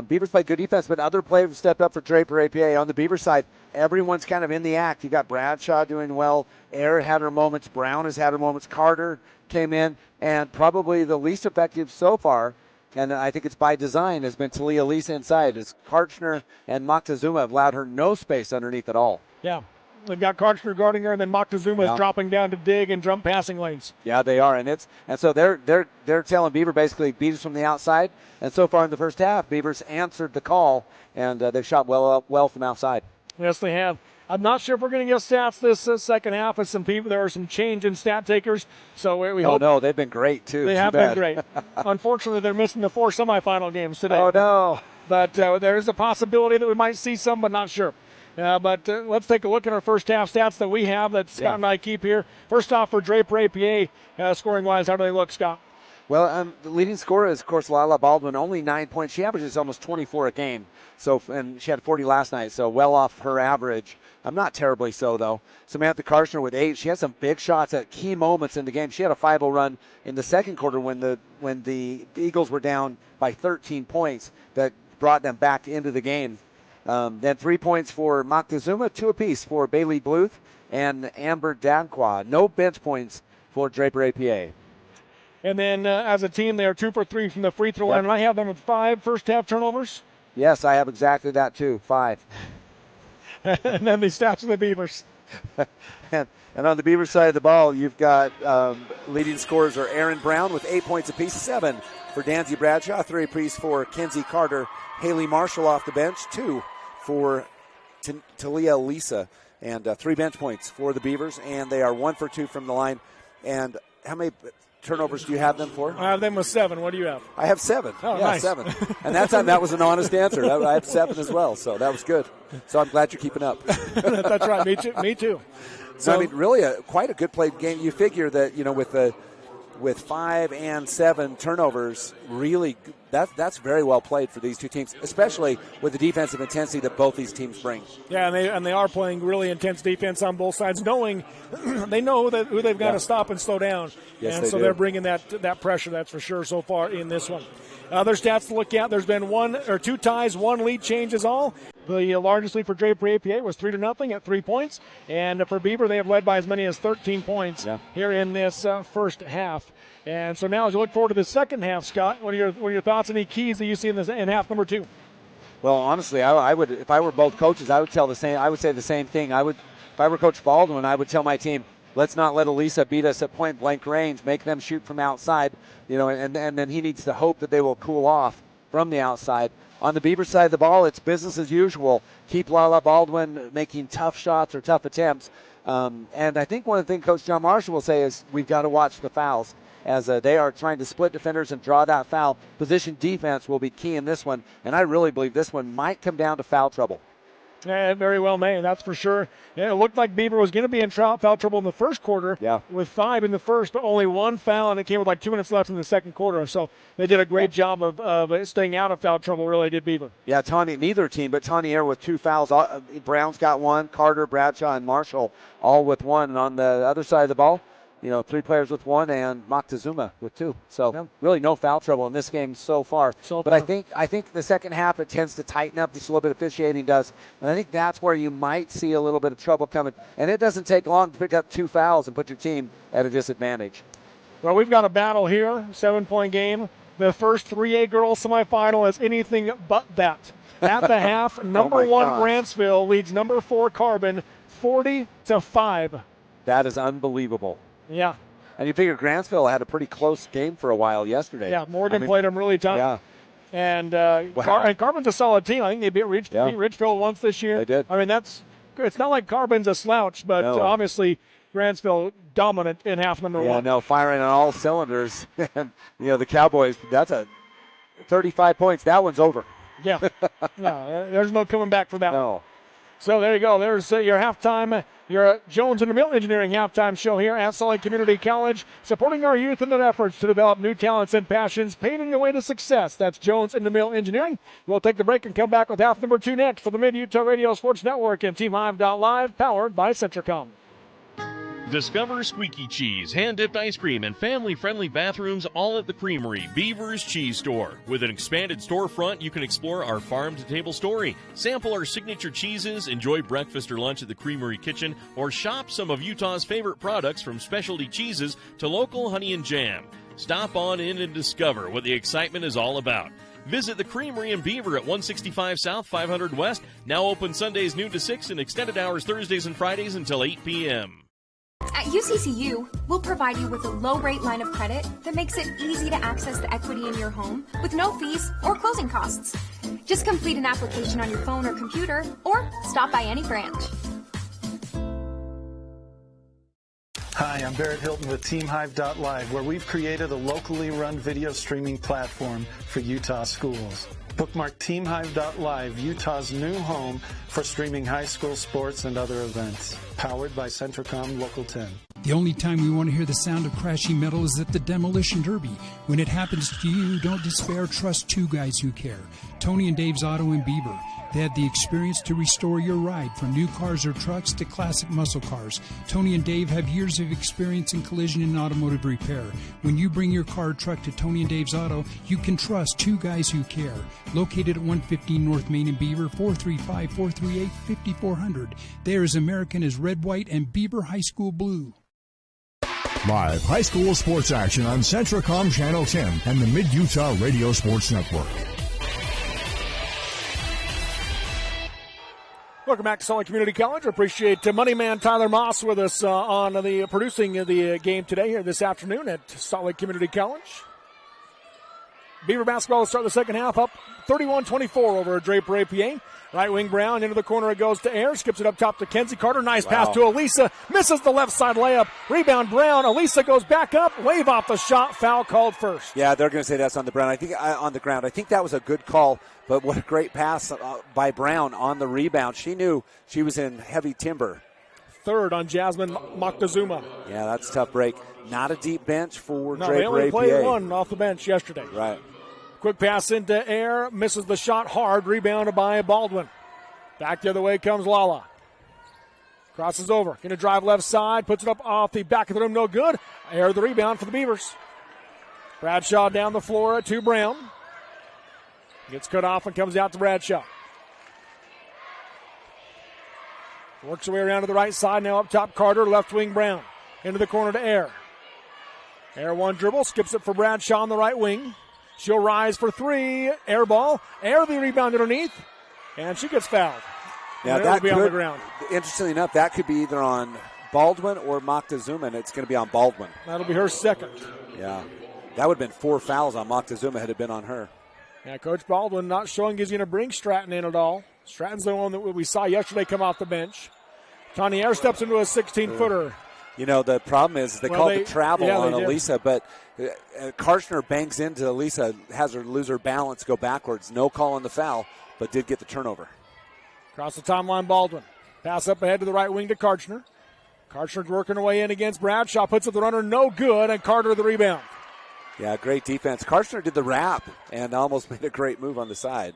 Beavers played good defense, but other players stepped up for Draper APA. On the Beaver side, everyone's kind of in the act. You got Bradshaw doing well. Air had her moments. Brown has had her moments. Carter came in, and probably the least effective so far, and I think it's by design, has been Talia Lisa inside, as Karchner and Moctezuma have allowed her no space underneath at all. Yeah. They've got Karchner guarding her, and then Moctezuma is dropping down to dig and jump passing lanes. Yeah, they are, and so they're telling Beaver basically beat us from the outside. And so far in the first half, Beavers answered the call, and they've shot well from outside. Yes, they have. I'm not sure if we're going to get stats this second half. With some people, there are some change in stat takers. So we hope. Oh no, they've been great too. They have been great. Unfortunately, they're missing the 4 semifinal games today. Oh no! But there is a possibility that we might see some, but not sure. But let's take a look at our first half stats that we have that Scott and I keep here. First off, for Draper APA, scoring-wise, how do they look, Scott? Well, the leading scorer is, of course, Lala Baldwin, only 9 points. She averages almost 24 a game, and she had 40 last night, so well off her average. Not terribly so, though. Samantha Karchner with 8. She had some big shots at key moments in the game. She had a 5-0 run in the second quarter when the Eagles were down by 13 points that brought them back into the game. Then 3 points for Moctezuma, 2 apiece for Bailey Bluth and Amber Danqua. No bench points for Draper APA. And then as a team, they are 2 for 3 from the free throw line. And I have them with 5 first half turnovers. Yes, I have exactly that too, 5. And then the stats of the Beavers. and on the Beavers side of the ball, you've got leading scorers are Aaron Brown with 8 points apiece, 7 for Danzy Bradshaw, 3 apiece for Kenzie Carter. Haley Marshall off the bench, 2 for Talia Lisa, and 3 bench points for the Beavers, and they are 1 for 2 from the line. And how many turnovers do you have them for? I have them with 7. What do you have? I have 7. Oh, yeah, nice. 7. And that time that was an honest answer. I have 7 as well, so that was good. So I'm glad you're keeping up. That's right. Me too. So I mean, really, quite a good played game. You figure that with 5 and 7 turnovers, really, that's very well played for these two teams, especially with the defensive intensity that both these teams bring. Yeah, and they are playing really intense defense on both sides, knowing they know who they've got to stop and slow down. Yes, and so they're bringing that pressure, that's for sure, so far in this one. Other stats to look at, there's been 1 or 2 ties, 1 lead change is all. The largest lead for Draper APA was 3-0 at 3 points. And for Beaver, they have led by as many as 13 points here in this first half. And so now as you look forward to the second half, Scott, what are your thoughts? Any keys that you see in half number 2? Well, honestly, I would, if I were both coaches, I would say the same thing. If I were Coach Baldwin, I would tell my team, let's not let Elisa beat us at point blank range. Make them shoot from outside, and then he needs to hope that they will cool off from the outside. On the Beaver side of the ball, it's business as usual. Keep Lala Baldwin making tough shots or tough attempts. And I think one of the things Coach John Marshall will say is we've got to watch the fouls as they are trying to split defenders and draw that foul. Position defense will be key in this one, and I really believe this one might come down to foul trouble. Yeah, very well made, that's for sure. Yeah, it looked like Beaver was going to be in foul trouble in the first quarter with 5 in the first, but only 1 foul, and it came with like 2 minutes left in the second quarter. So they did a great job of staying out of foul trouble, really did Beaver. Yeah, neither team, but Tawny with 2 fouls. Brown's got 1, Carter, Bradshaw, and Marshall all with 1. And on the other side of the ball, 3 players with 1 and Moctezuma with 2. So really no foul trouble in this game so far. But I think the second half it tends to tighten up. Just a little bit of officiating does. And I think that's where you might see a little bit of trouble coming. And it doesn't take long to pick up 2 fouls and put your team at a disadvantage. Well, we've got a battle here, 7-point game. The first 3A girls semifinal is anything but that. At the half, number 1 Grantsville leads number 4 Carbon 40-5. That is unbelievable. Yeah. And you figure Grantsville had a pretty close game for a while yesterday. Yeah, Morgan played them really tough. Yeah. And Carbon's a solid team. I think they beat Ridgefield once this year. They did. I mean, it's not like Carbon's a slouch, but obviously Grantsville dominant in half number 1. Yeah, no, firing on all cylinders. And, the Cowboys, that's a 35 points. That one's over. Yeah. No, there's no coming back for that. No. So there you go. There's your halftime, your Jones and DeMille Engineering halftime show here at Salt Lake Community College, supporting our youth in their efforts to develop new talents and passions, paving the way to success. That's Jones and DeMille Engineering. We'll take the break and come back with half number 2 next for the Mid-Utah Radio Sports Network and TeamHive.live, powered by Centricom. Discover squeaky cheese, hand-dipped ice cream, and family-friendly bathrooms all at the Creamery, Beavers Cheese Store. With an expanded storefront, you can explore our farm-to-table story, sample our signature cheeses, enjoy breakfast or lunch at the Creamery kitchen, or shop some of Utah's favorite products from specialty cheeses to local honey and jam. Stop on in and discover what the excitement is all about. Visit the Creamery in Beaver at 165 South, 500 West, now open Sundays noon to 6 and extended hours Thursdays and Fridays until 8 p.m. At UCCU, we'll provide you with a low-rate line of credit that makes it easy to access the equity in your home with no fees or closing costs. Just complete an application on your phone or computer, or stop by any branch. Hi, I'm Barrett Hilton with TeamHive.live, where we've created a locally run video streaming platform for Utah schools. Bookmark TeamHive.live, Utah's new home for streaming high school sports and other events. Powered by Centricom Local 10. The only time we want to hear the sound of crashing metal is at the Demolition Derby. When it happens to you, don't despair. Trust 2 guys who care. Tony and Dave's Auto in Beaver. They had the experience to restore your ride, from new cars or trucks to classic muscle cars. Tony and Dave have years of experience in collision and automotive repair. When you bring your car or truck to Tony and Dave's Auto, you can trust 2 guys who care. Located at 115 North Main in Beaver, 435-438-5400. They're as American as red, white, and Beaver High School blue. Live high school sports action on Centricom Channel 10 and the Mid-Utah Radio Sports Network. Welcome back to Salt Lake Community College. Appreciate Money Man Tyler Moss with us on the producing the game today here this afternoon at Salt Lake Community College. Beaver basketball will start the second half up 31-24 over Draper APA. Right wing Brown into the corner. It goes to Air. Skips it up top to Kenzie Carter. Nice pass to Elisa. Misses the left side layup. Rebound Brown. Elisa goes back up. Wave off the shot. Foul called first. Yeah, they're going to say that's on the Brown. I think on the ground. I think that was a good call. But what a great pass by Brown on the rebound. She knew she was in heavy timber. Third on Jasmine Moctezuma. Yeah, that's a tough break. Not a deep bench for Draper they only APA. played one off the bench yesterday. Right. Quick pass into Air. Misses the shot hard. Rebounded by Baldwin. Back the other way comes Lala. Crosses over. Going to drive left side. Puts it up off the back of the rim. No good. Air the rebound for the Beavers. Bradshaw down the floor to Brown. Gets cut off and comes out to Bradshaw. Works her way around to the right side. Now up top Carter. Left wing Brown. Into the corner to Air. Air one dribble. Skips it for Bradshaw on the right wing. She'll rise for 3. Air ball. Air the rebound underneath. And she gets fouled. Now that be on the ground. Interestingly enough, that could be either on Baldwin or Moctezuma, and it's going to be on Baldwin. That'll be her second. Yeah. That would have been 4 fouls on Moctezuma had it been on her. Yeah, Coach Baldwin not showing he's going to bring Stratton in at all. Stratton's the one that we saw yesterday come off the bench. Tanya Air steps into a 16-footer. You know, the problem is they called the travel on Elisa, but Karshner bangs into Elisa, has her lose her balance, go backwards. No call on the foul, but did get the turnover. Across the timeline, Baldwin. Pass up ahead to the right wing to Karshner. Karshner's working her way in against Bradshaw. Puts up the runner, no good, and Carter the rebound. Yeah, great defense. Karshner did the wrap and almost made a great move on the side.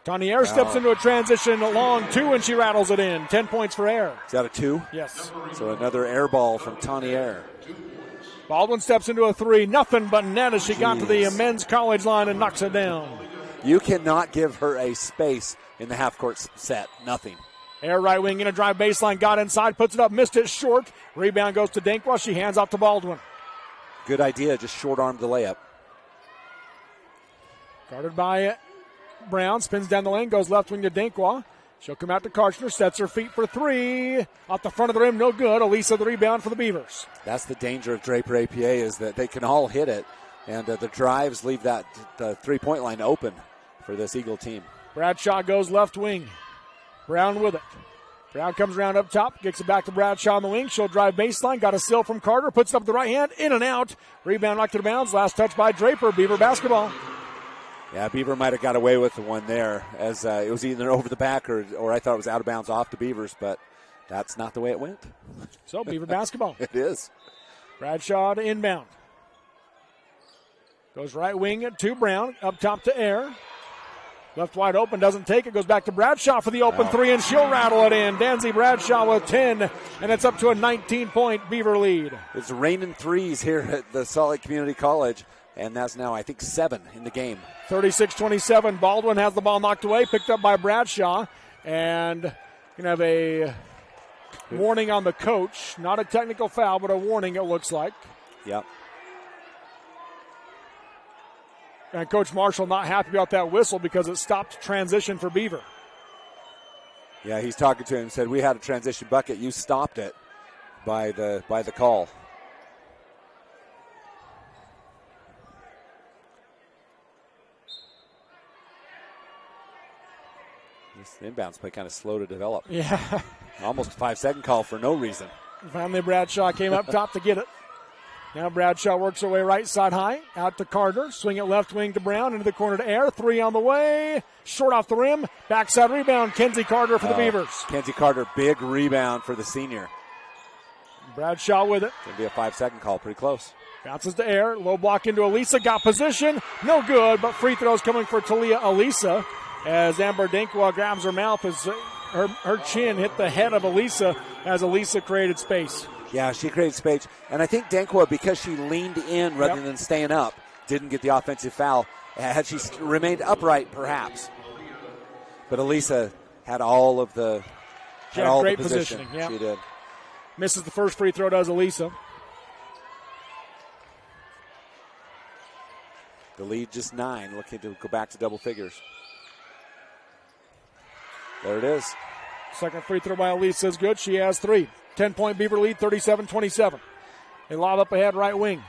Tanya Air steps into a transition, a long 2, and she rattles it in. 10 points for Air. Is that a 2? Yes. So another air ball from Tanya Air. Baldwin steps into a 3. Nothing but net as she got to the men's college line and knocks it down. You cannot give her a space in the half-court set. Nothing. Air right wing in a drive baseline. Got inside. Puts it up. Missed it short. Rebound goes to Dankwa. She hands off to Baldwin. Good idea. Just short-armed the layup. Guarded by Brown. Spins down the lane. Goes left wing to Dankwa. She'll come out to Karshner. Sets her feet for 3. Off the front of the rim. No good. Elisa the rebound for the Beavers. That's the danger of Draper APA is that they can all hit it. And the drives leave the three-point line open for this Eagle team. Bradshaw goes left wing. Brown with it. Brown comes around up top, gets it back to Bradshaw on the wing. She'll drive baseline, got a steal from Carter, puts it up with the right hand, in and out. Rebound knocked to the bounds. Last touch by Draper, Beaver basketball. Yeah, Beaver might have got away with the one there, as it was either over the back or I thought it was out of bounds off the Beavers, but that's not the way it went. So Beaver basketball. It is. Bradshaw to inbound. Goes right wing to Brown, up top to Air. Left wide open, doesn't take it, goes back to Bradshaw for the open three, and she'll rattle it in. Danzy Bradshaw with 10, and it's up to a 19-point Beaver lead. It's raining threes here at the Salt Lake Community College, and that's now, I think, 7 in the game. 36-27, Baldwin has the ball knocked away, picked up by Bradshaw, and going to have a warning on the coach. Not a technical foul, but a warning, it looks like. Yep. And Coach Marshall not happy about that whistle because it stopped transition for Beaver. Yeah, he's talking to him and said, we had a transition bucket. You stopped it by the call. This inbounds play kind of slow to develop. Yeah. Almost a 5-second call for no reason. Finally, Bradshaw came up top to get it. Now Bradshaw works her way right side high, out to Carter. Swing it left wing to Brown, into the corner to Air. 3 on the way. Short off the rim. Backside rebound, Kenzie Carter for the Beavers. Kenzie Carter, big rebound for the senior. Bradshaw with it. Going to be a 5-second call, pretty close. Bounces to Air. Low block into Elisa. Got position. No good, but free throws coming for Talia Elisa as Amber Dinkwa grabs her mouth as her chin hit the head of Elisa as Elisa created space. Yeah, she created space. And I think Dankwa, because she leaned in rather than staying up, didn't get the offensive foul. Had she remained upright, perhaps. But Elisa had all of the great position. positioning. Yep. She did. Misses the first free throw, does Elisa. The lead just 9, looking to go back to double figures. There it is. Second free throw by Elisa is good. She has 3. 10-point Beaver lead, 37-27. They lob up ahead right wing.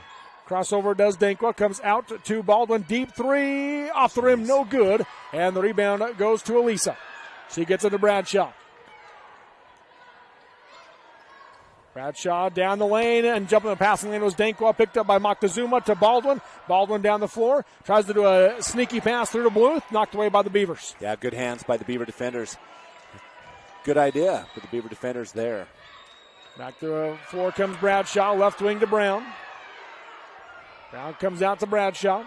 Crossover does Dankwa. Comes out to Baldwin. Deep 3. Off the rim, no good. And the rebound goes to Elisa. She gets it to Bradshaw. Bradshaw down the lane and jumping the passing lane was Dankwa. Picked up by Moctezuma to Baldwin. Baldwin down the floor. Tries to do a sneaky pass through to Bluth. Knocked away by the Beavers. Yeah, good hands by the Beaver defenders. Good idea for the Beaver defenders there. Back to the floor comes Bradshaw, left wing to Brown. Brown comes out to Bradshaw.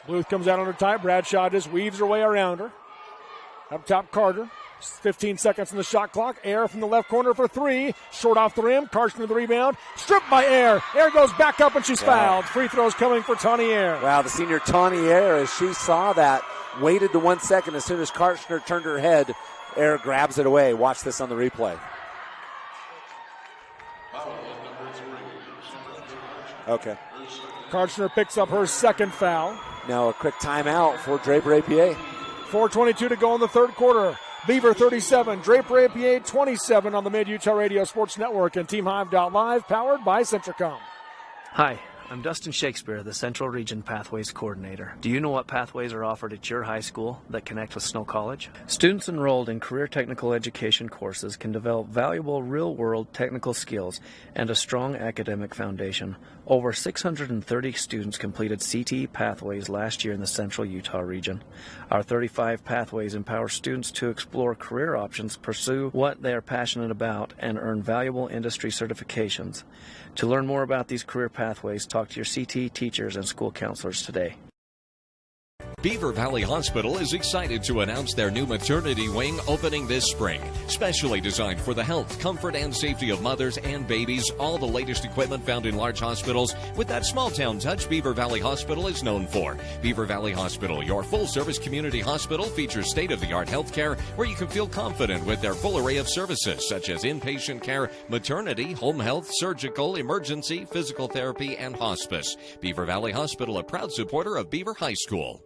Bluth comes out under tight. Bradshaw just weaves her way around her. Up top, Carter. 15 seconds in the shot clock. Air from the left corner for 3. Short off the rim. Carson with the rebound. Stripped by Air. Air goes back up and she's fouled. Free throws coming for Tawny Air. Wow, the senior Tawny Air, as she saw that, waited the 1 second. As soon as Karchner turned her head, Air grabs it away. Watch this on the replay. Okay. Karchner picks up her second foul. Now a quick timeout for Draper APA. 4:22 to go in the third quarter. Beaver 37, Draper APA 27 on the Mid-Utah Radio Sports Network and TeamHive.live, powered by Centricom. Hi, I'm Dustin Shakespeare, the Central Region Pathways Coordinator. Do you know what pathways are offered at your high school that connect with Snow College? Students enrolled in career technical education courses can develop valuable real-world technical skills and a strong academic foundation. Over 630 students completed CTE pathways last year in the Central Utah region. Our 35 pathways empower students to explore career options, pursue what they are passionate about, and earn valuable industry certifications. To learn more about these career pathways, talk to your CTE teachers and school counselors today. Beaver Valley Hospital is excited to announce their new maternity wing opening this spring. Specially designed for the health, comfort, and safety of mothers and babies, all the latest equipment found in large hospitals with that small-town touch Beaver Valley Hospital is known for. Beaver Valley Hospital, your full-service community hospital, features state-of-the-art health care where you can feel confident with their full array of services such as inpatient care, maternity, home health, surgical, emergency, physical therapy, and hospice. Beaver Valley Hospital, a proud supporter of Beaver High School.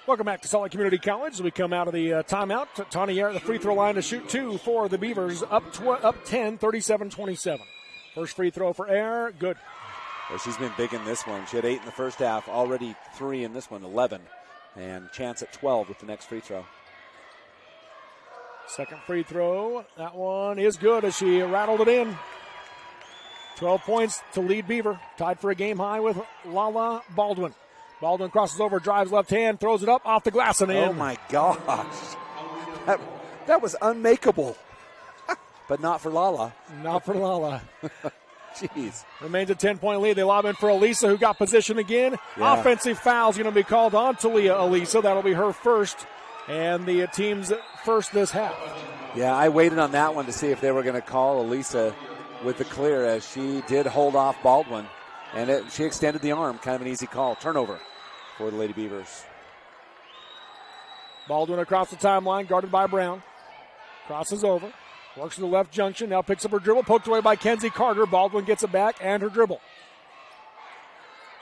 Welcome back to Salt Lake Community College. As we come out of the timeout, Tawny Air at the free throw line to shoot 2 for the Beavers, up 10, 37-27. First free throw for Air, good. Well, she's been big in this one. She had 8 in the first half, already 3 in this one, 11. And chance at 12 with the next free throw. Second free throw, that one is good as she rattled it in. 12 points to lead Beaver, tied for a game high with Lala Baldwin. Baldwin crosses over, drives left hand, throws it up, off the glass and in. Oh, my gosh. That was unmakeable. But not for Lala. Not for Lala. Jeez. Remains a 10-point lead. They lob in for Elisa, who got position again. Yeah. Offensive foul's going to be called on Talia Elisa. That'll be her first, and the team's first this half. Yeah, I waited on that one to see if they were going to call Elisa with the clear, as she did hold off Baldwin. And she extended the arm. Kind of an easy call. Turnover for the Lady Beavers. Baldwin across the timeline, guarded by Brown. Crosses over. Works to the left junction. Now picks up her dribble. Poked away by Kenzie Carter. Baldwin gets it back and her dribble.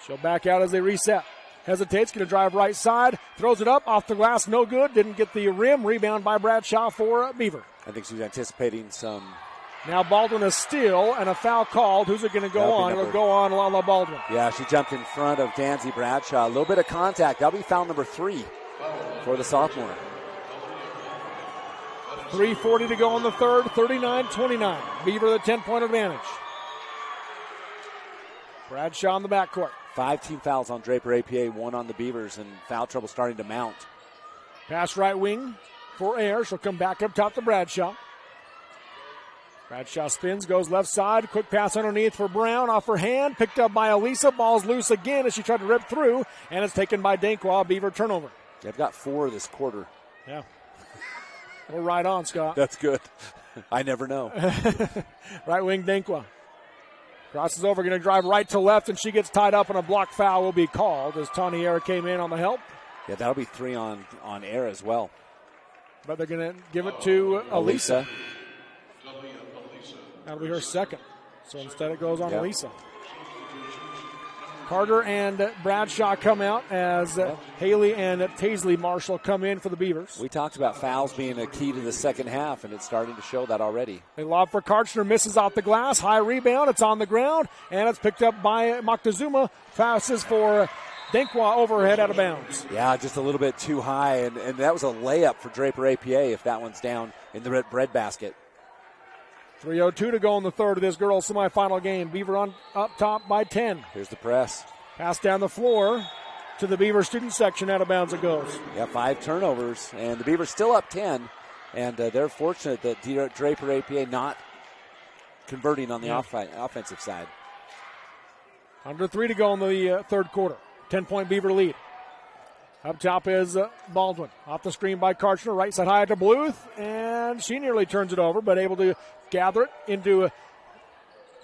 She'll back out as they reset. Hesitates. Going to drive right side. Throws it up. Off the glass. No good. Didn't get the rim. Rebound by Bradshaw for Beaver. I think she's anticipating some. Now Baldwin a steal and a foul called. Who's it going to go on? It'll go on Lala Baldwin. Yeah, she jumped in front of Gansey Bradshaw. A little bit of contact. That'll be foul number 3 for the sophomore. 3:40 to go in the third, 39-29. Beaver the 10-point advantage. Bradshaw in the backcourt. 5 team fouls on Draper APA, 1 on the Beavers, and foul trouble starting to mount. Pass right wing for Air. She'll come back up top to Bradshaw. Bradshaw spins, goes left side. Quick pass underneath for Brown. Off her hand. Picked up by Elisa. Ball's loose again as she tried to rip through. And it's taken by Dankwa. Beaver turnover. They've got 4 this quarter. Yeah. We're right on, Scott. That's good. I never know. Right wing Dankwa. Crosses over, going to drive right to left, and she gets tied up, and a block foul will be called as Tawny Air came in on the help. Yeah, that'll be 3 on Air as well. But they're going to give it to Elisa. That'll be her second. So instead it goes on Elisa. Carter and Bradshaw come out as Haley and Taisley Marshall come in for the Beavers. We talked about fouls being a key to the second half, and it's starting to show that already. They lob for Karchner, misses off the glass. High rebound. It's on the ground, and it's picked up by Moctezuma. Passes for Dankwa overhead out of bounds. Yeah, just a little bit too high, and that was a layup for Draper APA if that one's down in the breadbasket. 3:02 to go in the third of this girls' semifinal game. Beaver on up top by 10. Here's the press. Pass down the floor to the Beaver student section. Out of bounds it goes. Yeah, 5 turnovers, and the Beavers still up 10, and they're fortunate that Draper APA not converting on the offensive side. Under 3 to go in the third quarter. 10-point Beaver lead. Up top is Baldwin. Off the screen by Karchner. Right side high to Bluth. And she nearly turns it over, but able to gather it into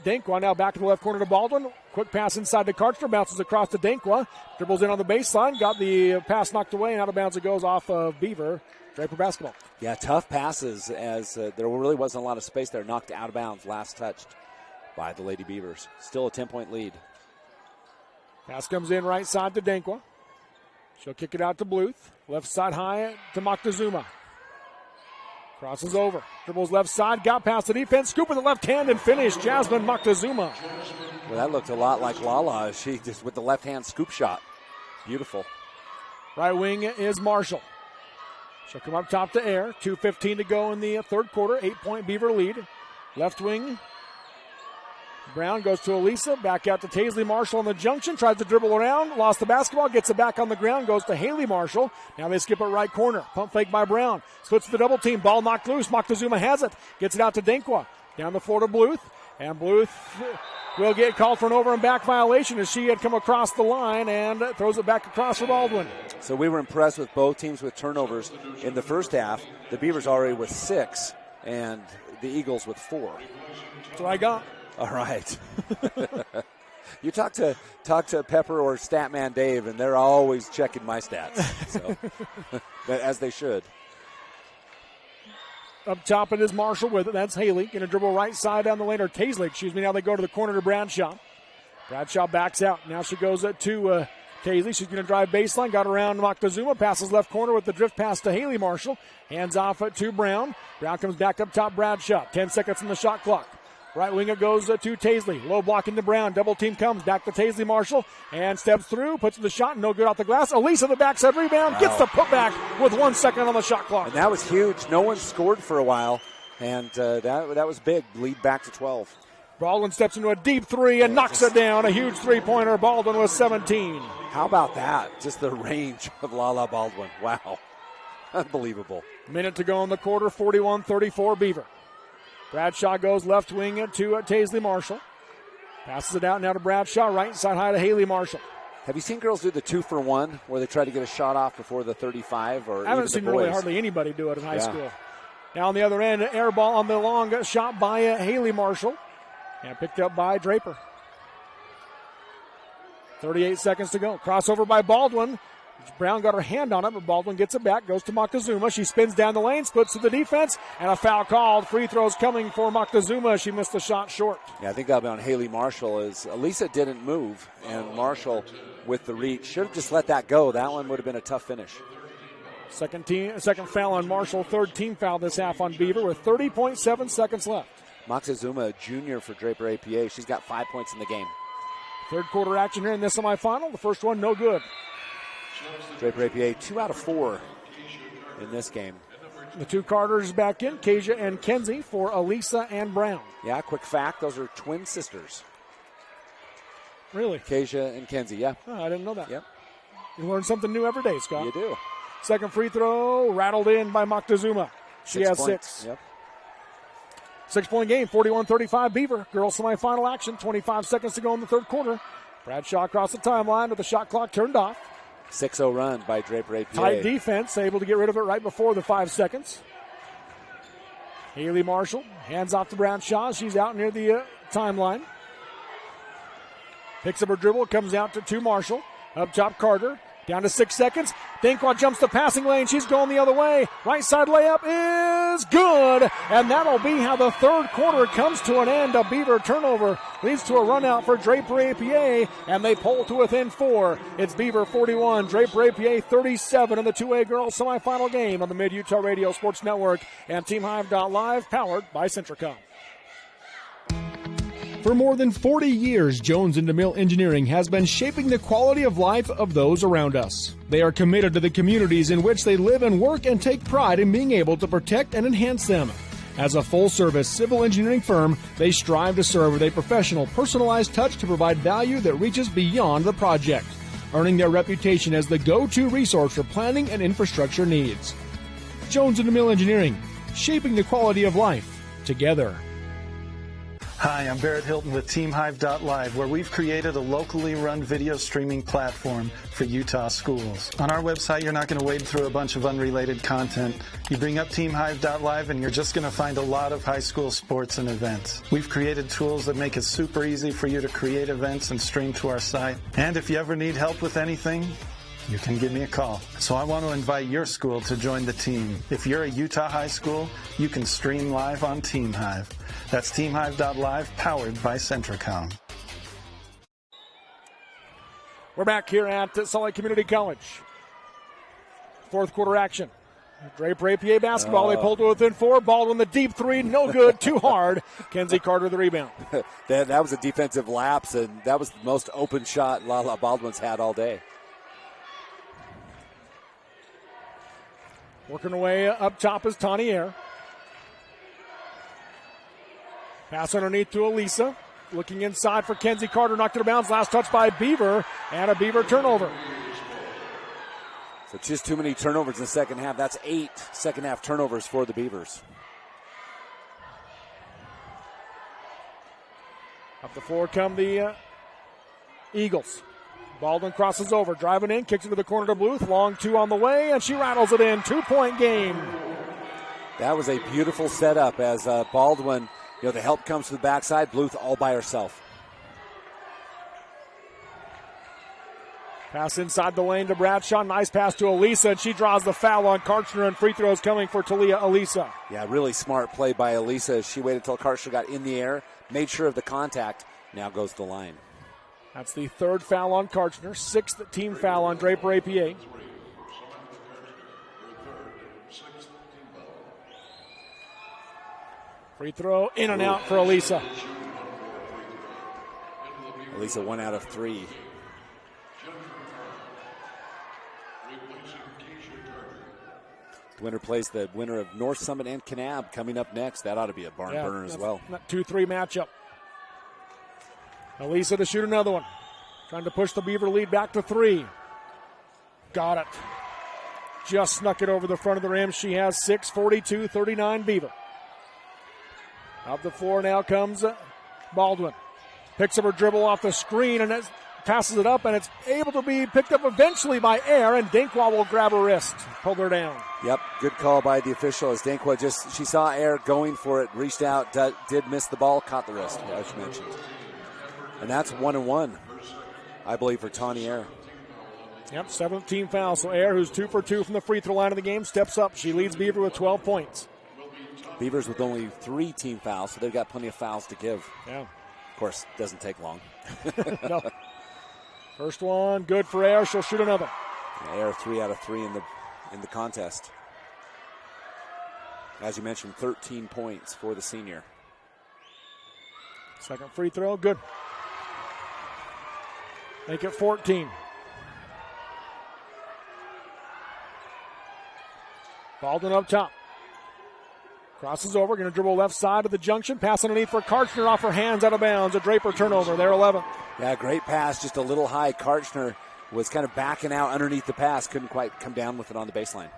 Dankwa. Now back to the left corner to Baldwin. Quick pass inside to Karchner. Bounces across to Dankwa. Dribbles in on the baseline. Got the pass knocked away, and out of bounds it goes off of Beaver. Draper basketball. Yeah, tough passes as there really wasn't a lot of space there. Knocked out of bounds. Last touched by the Lady Beavers. Still a 10-point lead. Pass comes in right side to Dankwa. She'll kick it out to Bluth. Left side high to Moctezuma. Crosses over. Dribbles left side. Got past the defense. Scoop with the left hand and finish. Jasmine Moctezuma. Well, that looked a lot like Lala. She just with the left hand scoop shot. Beautiful. Right wing is Marshall. She'll come up top to Air. 2:15 to go in the third quarter. 8-point Beaver lead. Left wing. Brown goes to Elisa, back out to Taisley Marshall on the junction, tries to dribble around, lost the basketball, gets it back on the ground, goes to Haley Marshall. Now they skip it right corner. Pump fake by Brown. Splits the double team, ball knocked loose. Moctezuma has it, gets it out to Dankwa. Down the floor to Bluth, and Bluth will get called for an over and back violation as she had come across the line and throws it back across for Baldwin. So we were impressed with both teams with turnovers in the first half. The Beavers already with 6, and the Eagles with 4. That's what I got. All right. You talk to Pepper or Statman Dave, and they're always checking my stats. So, as they should. Up top it is Marshall with it. That's Haley. Going to dribble right side down the lane, or Taisley, excuse me. Now they go to the corner to Bradshaw. Bradshaw backs out. Now she goes to Taisley. She's going to drive baseline. Got around Moctezuma. Passes left corner with the drift pass to Haley Marshall. Hands off to Brown. Brown comes back up top. Bradshaw. 10 seconds on the shot clock. Right wing it goes to Taisley. Low block into Brown. Double team comes. Back to Taisley Marshall. And steps through. Puts the shot. No good off the glass. Elisa the backside rebound. Wow. Gets the putback with 1 second on the shot clock. And that was huge. No one scored for a while. And that was big. Lead back to 12. Baldwin steps into a deep three and knocks it down. A huge three-pointer. Baldwin with 17. How about that? Just the range of Lala Baldwin. Wow. Unbelievable. Minute to go in the quarter, 41-34 Beaver. Bradshaw goes left wing to Taisley Marshall. Passes it out now to Bradshaw, right side high to Haley Marshall. Have you seen girls do the 2-for-1 where they try to get a shot off before the 35? Or I haven't seen really hardly anybody do it in high school. Now on the other end, air ball on the long shot by Haley Marshall. And picked up by Draper. 38 seconds to go. Crossover by Baldwin. Brown got her hand on it, but Baldwin gets it back, goes to Moctezuma. She spins down the lane, splits to the defense, and a foul called. Free throws coming for Moctezuma. She missed the shot short. Yeah, I think that'll be on Haley Marshall. As Elisa didn't move, and Marshall with the reach should have just let that go. That one would have been a tough finish. Second foul on Marshall, third team foul this half on Beaver with 30.7 seconds left. Moctezuma, junior for Draper APA. She's got 5 points in the game. Third quarter action here in this semifinal. The first one, no good. Draper APA, 2 out of 4 in this game. The two Carters back in, Kasia and Kenzie for Elisa and Brown. Yeah, quick fact, those are twin sisters. Really? Kasia and Kenzie, yeah. Oh, I didn't know that. Yep. You learn something new every day, Scott. You do. Second free throw, rattled in by Moctezuma. She has 6. Yep. 6-point game, 41-35 Beaver. Girls semifinal action, 25 seconds to go in the third quarter. Bradshaw across the timeline with the shot clock turned off. 6-0 run by Draper APA. Tight defense, able to get rid of it right before the 5 seconds. Haley Marshall, hands off to Bradshaw. She's out near the timeline. Picks up her dribble, comes out to Marshall. Up top, Carter. Down to 6 seconds. Dinkwad jumps the passing lane. She's going the other way. Right side layup is good. And that'll be how the third quarter comes to an end. A Beaver turnover leads to a run out for Draper APA. And they pull to within 4. It's Beaver 41, Draper APA 37 in the 2A girls semifinal game on the Mid-Utah Radio Sports Network and TeamHive.live, powered by Centricom. For more than 40 years, Jones & DeMille Engineering has been shaping the quality of life of those around us. They are committed to the communities in which they live and work and take pride in being able to protect and enhance them. As a full-service civil engineering firm, they strive to serve with a professional, personalized touch to provide value that reaches beyond the project, earning their reputation as the go-to resource for planning and infrastructure needs. Jones & DeMille Engineering, shaping the quality of life together. Hi, I'm Barrett Hilton with TeamHive.live, where we've created a locally run video streaming platform for Utah schools. On our website, you're not going to wade through a bunch of unrelated content. You bring up TeamHive.live and you're just going to find a lot of high school sports and events. We've created tools that make it super easy for you to create events and stream to our site. And if you ever need help with anything, you can give me a call. So I want to invite your school to join the team. If you're a Utah high school, you can stream live on TeamHive. That's TeamHive.live, powered by Centricom. We're back here at Salt Lake Community College. Fourth quarter action. Draper APA basketball. They pulled to within 4. Baldwin the deep 3, no good, too hard. Kenzie Carter the rebound. That was a defensive lapse, and that was the most open shot Lala Baldwin's had all day. Working away up top is Tawny Air. Pass underneath to Elisa. Looking inside for Kenzie Carter. Knocked it out of bounds. Last touch by Beaver. And a Beaver turnover. So just too many turnovers in the second half. That's 8 second half turnovers for the Beavers. Up the floor come the Eagles. Baldwin crosses over. Driving in. Kicks it to the corner to Bluth. Long 2 on the way. And she rattles it in. 2-point game. That was a beautiful setup as Baldwin... the help comes to the backside. Bluth all by herself. Pass inside the lane to Bradshaw. Nice pass to Elisa, and she draws the foul on Karchner, and free throws coming for Talia Elisa. Yeah, really smart play by Elisa. She waited until Karchner got in the air, made sure of the contact, now goes to the line. That's the third foul on Karchner, 6th team foul on Draper APA. Free throw in and out for Elisa. Elisa 1 out of 3. The winner plays the winner of North Summit and Kanab coming up next. That ought to be a barn burner as well. That 2-3 matchup. Elisa to shoot another one. Trying to push the Beaver lead back to 3. Got it. Just snuck it over the front of the rim. She has 6, 42-39 Beaver. Up the floor now comes Baldwin. Picks up her dribble off the screen and passes it up, and it's able to be picked up eventually by Air, and Dankwa will grab her wrist, pull her down. Yep, good call by the official as Dankwa she saw Air going for it, reached out, did miss the ball, caught the wrist, as you mentioned. And that's 1-1, I believe, for Tawny Air. Yep, 7th team foul. So Air, who's 2 for 2 from the free throw line of the game, steps up. She leads Beaver with 12 points. Beavers with only 3 team fouls, so they've got plenty of fouls to give. Yeah. Of course, doesn't take long. No. First one, good for Air. She'll shoot another. Air 3 out of 3 in the contest. As you mentioned, 13 points for the senior. Second free throw, good. Make it 14. Baldwin up top. Crosses over, going to dribble left side of the junction. Pass underneath for Karchner, off her hands, out of bounds. A Draper turnover, they're 11. Yeah, great pass, just a little high. Karchner was kind of backing out underneath the pass. Couldn't quite come down with it on the baseline.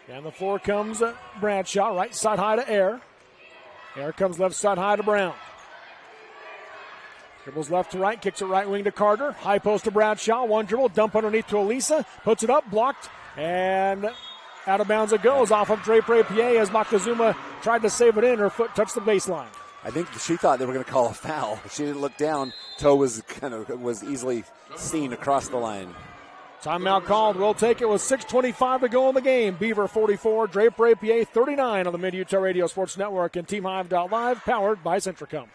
Down the floor comes Bradshaw, right side high to Air. Air comes left side high to Brown. Dribbles left to right, kicks it right wing to Carter. High post to Bradshaw, one dribble, dump underneath to Elisa. Puts it up, blocked, and out of bounds it goes off of Draper APA as Moctezuma tried to save it in. Her foot touched the baseline. I think she thought they were going to call a foul. She didn't look down. Toe was easily seen across the line. Timeout called. We'll take it with 6:25 to go in the game. Beaver 44, Draper APA 39 on the Mid-Utah Radio Sports Network and TeamHive.live, powered by Centricom.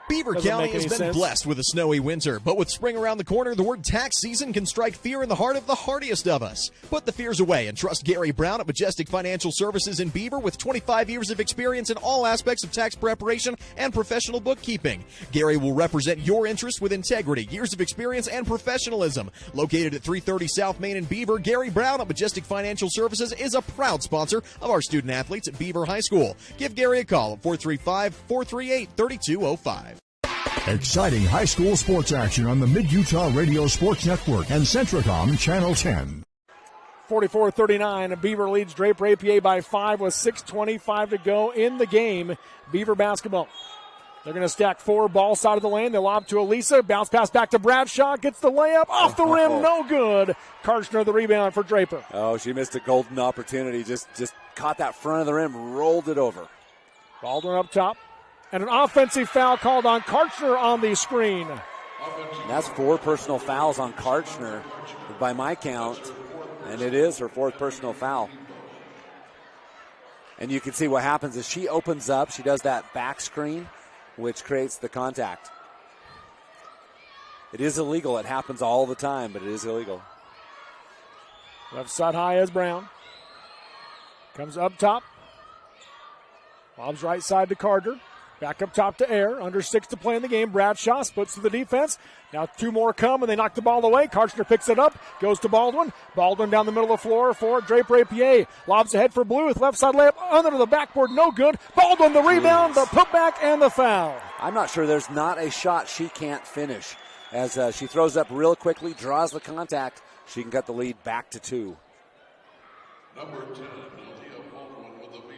Beaver County has been blessed with a snowy winter, but with spring around the corner, the word tax season can strike fear in the heart of the hardiest of us. Put the fears away and trust Gary Brown at Majestic Financial Services in Beaver with 25 years of experience in all aspects of tax preparation and professional bookkeeping. Gary will represent your interests with integrity, years of experience, and professionalism. Located at 330 South Main in Beaver, Gary Brown at Majestic Financial Services is a proud sponsor of our student athletes at Beaver High School. Give Gary a call at 435-438-3205. Exciting high school sports action on the Mid-Utah Radio Sports Network and Centricom Channel 10. 44-39, Beaver leads Draper APA by 5 with 6:25 to go in the game. Beaver basketball. They're going to stack 4, ball side of the lane. They lob to Elisa, bounce pass back to Bradshaw, gets the layup, off the rim, no good. Karchner the rebound for Draper. Oh, she missed a golden opportunity, just caught that front of the rim, rolled it over. Baldwin up top. And an offensive foul called on Karchner on the screen. And that's 4 personal fouls on Karchner by my count. And it is her 4th personal foul. And you can see what happens is she opens up. She does that back screen, which creates the contact. It is illegal. It happens all the time, but it is illegal. Left side high is Brown. Comes up top. Bob's right side to Carter. Back up top to Air. Under 6 to play in the game. Bradshaw splits to the defense. Now 2 more come, and they knock the ball away. Karchner picks it up. Goes to Baldwin. Baldwin down the middle of the floor for Draper APA. Lobs ahead for Blue with left side layup under the backboard. No good. Baldwin the rebound, the putback, and the foul. I'm not sure there's not a shot she can't finish. As she throws up real quickly, draws the contact, she can cut the lead back to 2.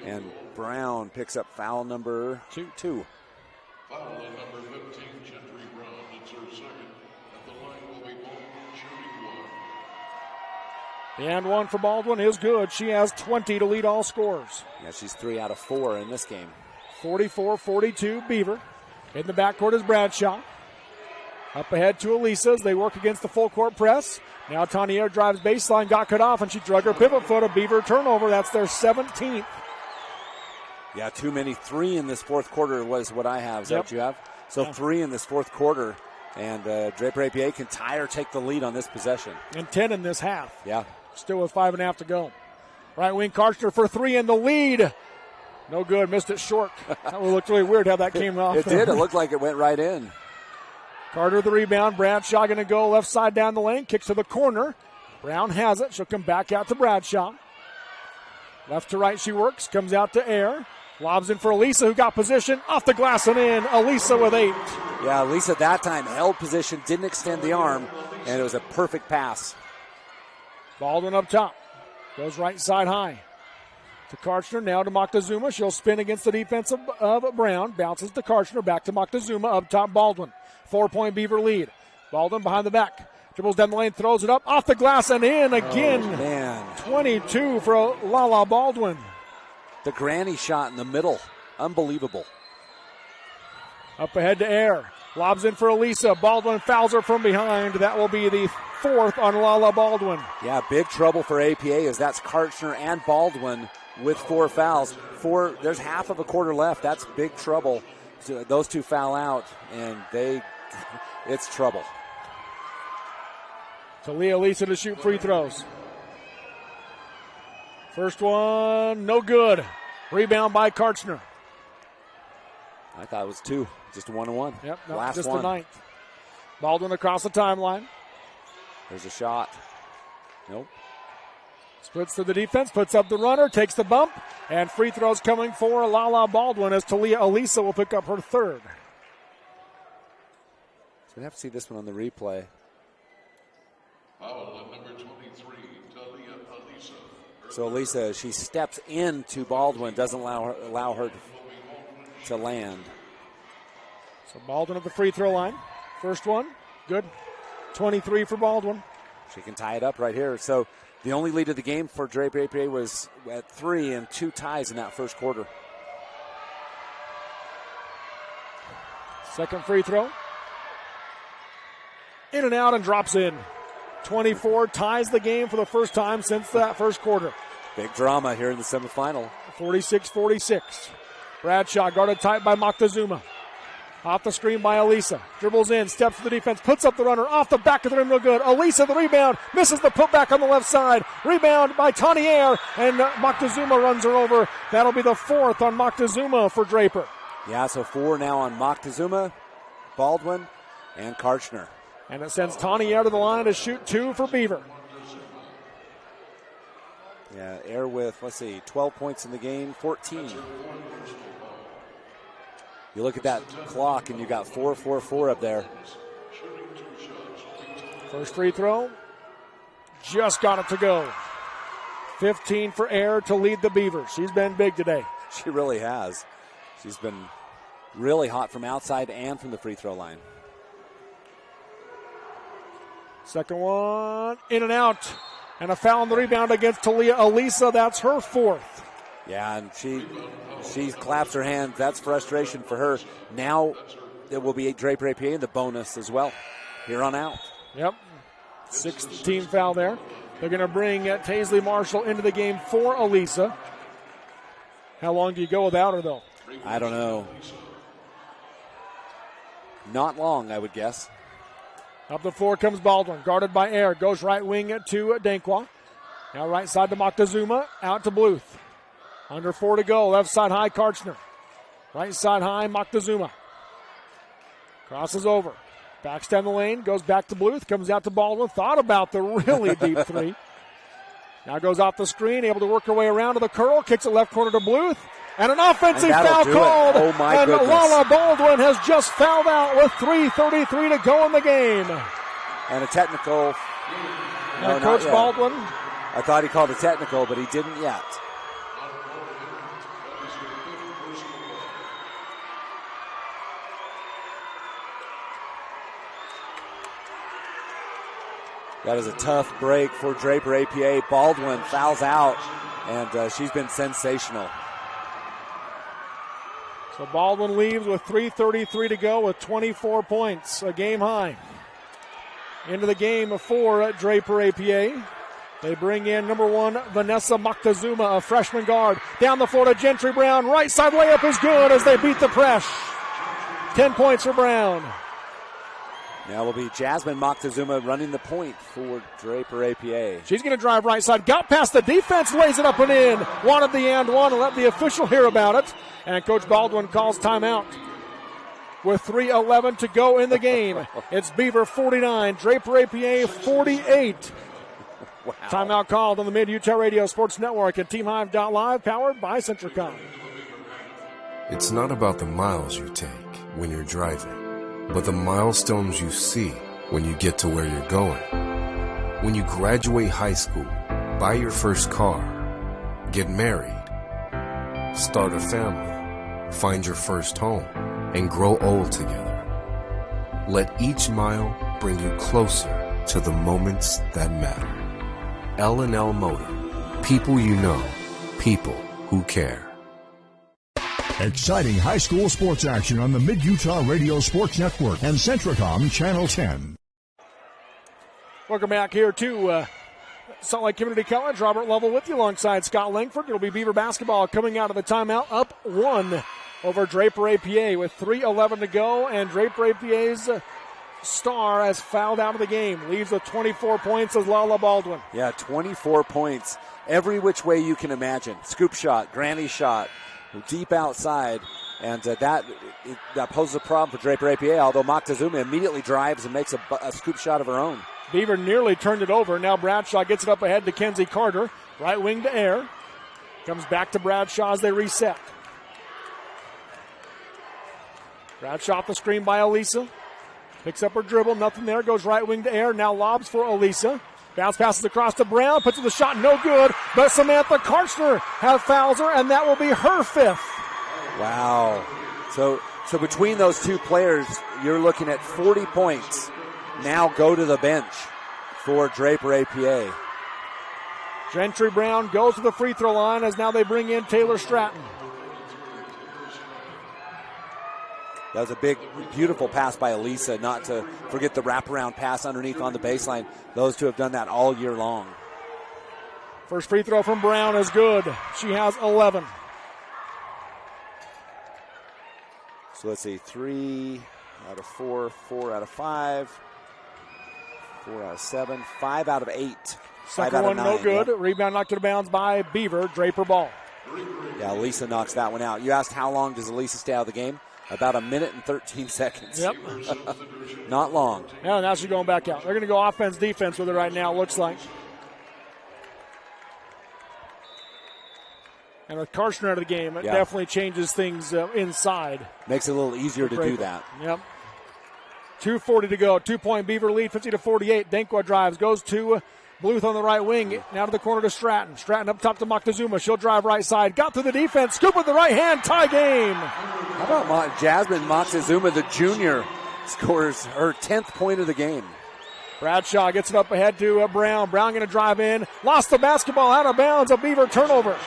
And Brown picks up foul number 2. Foul on number 15, Gentry Brown. It's her second. At the line will be Baldwin shooting 1. The and 1 for Baldwin is good. She has 20 to lead all scorers. Yeah, she's 3 out of 4 in this game. 44-42 Beaver. In the backcourt is Bradshaw. Up ahead to Elisa as they work against the full court press. Now Tanier drives baseline, got cut off, and she drug her pivot foot. A Beaver turnover. That's their 17th. Yeah, too many. 3 in this 4th quarter was what I have. Is that what you have? So 3 in this 4th quarter, and Draper APA can tie or take the lead on this possession. And 10 in this half. Yeah. Still with 5.5 to go. Right wing Karchner for 3 in the lead. No good, missed it short. That looked really weird how that came off. It did. It looked like it went right in. Carter the rebound. Bradshaw going to go left side down the lane. Kicks to the corner. Brown has it. She'll come back out to Bradshaw. Left to right she works. Comes out to Air. Lobs in for Elisa, who got position. Off the glass and in. Elisa with 8. Yeah, Elisa that time held position, didn't extend the arm, and it was a perfect pass. Baldwin up top. Goes right side high. To Karchner, now to Moctezuma. She'll spin against the defense of Brown. Bounces to Karchner, back to Moctezuma. Up top, Baldwin. 4-point Beaver lead. Baldwin behind the back. Dribbles down the lane, throws it up. Off the glass and in again. Oh, man. 22 for Lala Baldwin. The granny shot in the middle. Unbelievable. Up ahead to Air. Lobs in for Elisa. Baldwin fouls her from behind. That will be the 4th on Lala Baldwin. Yeah, big trouble for APA as that's Karchner and Baldwin with 4 fouls. There's half of a quarter left. That's big trouble. So those two foul out, and it's trouble. Talia Elisa to shoot free throws. First one, no good. Rebound by Karchner. I thought it was 2. Just a 1-1. Yep, no, last just one. the 9th. Baldwin across the timeline. There's a shot. Nope. Splits to the defense, puts up the runner, takes the bump, and free throws coming for Lala Baldwin as Talia Elisa will pick up her 3rd. So we have to see this one on the replay. Foul on number 23, Talia Elisa. So Elisa, she steps into Baldwin, doesn't allow her to land. So Baldwin at the free throw line. First one, good. 23 for Baldwin. She can tie it up right here. So the only lead of the game for Draper APA was at 3 and 2 ties in that first quarter. Second free throw. In and out and drops in. 24 ties the game for the first time since that first quarter. Big drama here in the semifinal. 46-46. Bradshaw guarded tight by Moctezuma. Off the screen by Elisa. Dribbles in, steps to the defense, puts up the runner, off the back of the rim, no good. Elisa the rebound, misses the putback on the left side. Rebound by Tanier, and Moctezuma runs her over. That'll be the 4th on Moctezuma for Draper. Yeah, so 4 now on Moctezuma, Baldwin, and Karchner. And it sends Tanier to the line to shoot 2 for Beaver. Yeah, Air with, 12 points in the game, 14. You look at that clock, and you got 4-4-4 up there. First free throw, just got it to go. 15 for Air to lead the Beavers. She's been big today. She really has. She's been really hot from outside and from the free throw line. Second one, in and out. And a foul on the rebound against Talia Elisa. That's her 4th. Yeah, and she claps her hands. That's frustration for her. Now it will be Draper APA in the bonus as well here on out. Yep. 6th team foul there. They're going to bring Taisley Marshall into the game for Elisa. How long do you go without her, though? I don't know. Not long, I would guess. Up the floor comes Baldwin, guarded by Air. Goes right wing to Dankwa. Now right side to Moctezuma, out to Bluth. Under 4 to go, left side high, Karchner. Right side high, Moctezuma. Crosses over. Backs down the lane, goes back to Bluth, comes out to Baldwin. Thought about the really deep 3. Now goes off the screen, able to work her way around to the curl, kicks it left corner to Bluth. And an offensive foul called. Oh, my goodness. Lala Baldwin has just fouled out with 3:33 to go in the game. And a technical. No, Coach Baldwin. I thought he called a technical, but he didn't yet. That is a tough break for Draper APA. Baldwin fouls out, and she's been sensational. So Baldwin leaves with 3:33 to go with 24 points, a game high. Into the game for Draper APA. They bring in number 1, Vanessa Moctezuma, a freshman guard. Down the floor to Gentry Brown. Right side layup is good as they beat the press. 10 points for Brown. Now will be Jasmine Moctezuma running the point for Draper APA. She's going to drive right side. Got past the defense, lays it up and in. Wanted the and one and let the official hear about it. And Coach Baldwin calls timeout. With 3:11 to go in the game. It's Beaver 49, Draper APA 48. Wow. Timeout called on the Mid-Utah Radio Sports Network and TeamHive.live, powered by Centricom. It's not about the miles you take when you're driving, but the milestones you see when you get to where you're going. When you graduate high school, buy your first car, get married, start a family, find your first home, and grow old together. Let each mile bring you closer to the moments that matter. L&L Motor. People you know. People who care. Exciting high school sports action on the Mid-Utah Radio Sports Network and Centricom Channel 10. Welcome back here to Salt Lake Community College. Robert Lovell with you alongside Scott Langford. It'll be Beaver basketball coming out of the timeout, up 1 over Draper APA with 3:11 to go, and Draper APA's star has fouled out of the game. Leaves with 24 points as Lala Baldwin. Yeah, 24 points. Every which way you can imagine. Scoop shot, granny shot, deep outside, and that poses a problem for Draper APA, although Moctezuma immediately drives and makes a scoop shot of her own. Beaver nearly turned it over. Now Bradshaw gets it up ahead to Kenzie Carter. Right wing to Air. Comes back to Bradshaw as they reset. Bradshaw off the screen by Elisa. Picks up her dribble. Nothing there. Goes right wing to Air. Now lobs for Elisa. Bounce passes across to Brown. Puts in the shot. No good. But Samantha Karchner fouls her, and that will be her fifth. Wow. So between those two players, you're looking at 40 points. Now go to the bench for Draper APA. Gentry Brown goes to the free throw line as now they bring in Taylor Stratton. That was a big, beautiful pass by Elisa, not to forget the wraparound pass underneath on the baseline. Those two have done that all year long. First free throw from Brown is good. She has 11. So let's see, 3 out of 4, 4 out of 5, 4 out of 7, 5 out of 8. Second one, no good. Yeah. Rebound knocked out of bounds by Beaver. Draper ball. Yeah, Elisa knocks that one out. You asked how long does Elisa stay out of the game? About 1 minute and 13 seconds. Yep. Not long. Yeah, now she's going back out. They're going to go offense, defense with her right now, looks like. And with Karchner out of the game, it definitely changes things inside. Makes it a little easier to do that. Yep. 2:40 to go. 2-point Beaver lead, 50-48. Denkwa drives, goes to Bluth on the right wing. Now to the corner to Stratton. Stratton up top to Moctezuma. She'll drive right side. Got through the defense. Scoop with the right hand. Tie game. How about Jasmine Moctezuma, the junior, scores her 10th point of the game. Bradshaw gets it up ahead to Brown. Brown going to drive in. Lost the basketball out of bounds. A Beaver turnover.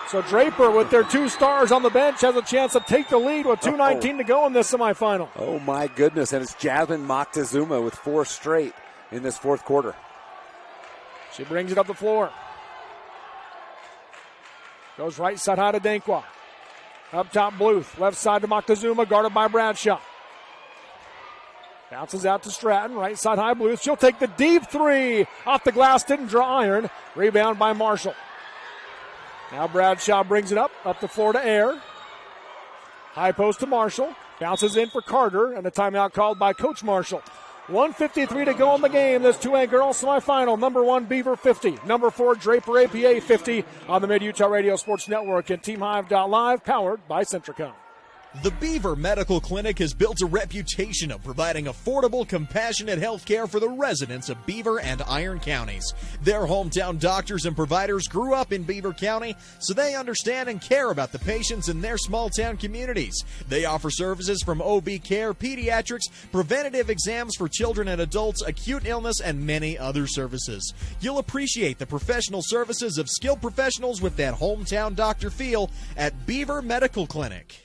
So Draper, with their two stars on the bench, has a chance to take the lead with 2:19 to go in this semifinal. Oh, my goodness. And it's Jasmine Moctezuma with 4 straight in this fourth quarter. She brings it up the floor. Goes right side high to Denkwa. Up top, Bluth. Left side to Moctezuma, guarded by Bradshaw. Bounces out to Stratton. Right side high, Bluth. She'll take the deep three. Off the glass, didn't draw iron. Rebound by Marshall. Now Bradshaw brings it up the floor to Air. High post to Marshall. Bounces in for Carter, and a timeout called by Coach Marshall. 1:53 to go in the game. This 2A girls semifinal. Number 1, Beaver 50. Number 4, Draper APA 50 on the Mid-Utah Radio Sports Network and TeamHive.live, powered by Centricom. The Beaver Medical Clinic has built a reputation of providing affordable, compassionate health care for the residents of Beaver and Iron counties. Their hometown doctors and providers grew up in Beaver County, so they understand and care about the patients in their small town communities. They offer services from OB care, pediatrics, preventative exams for children and adults, acute illness, and many other services. You'll appreciate the professional services of skilled professionals with that hometown doctor feel at Beaver Medical Clinic.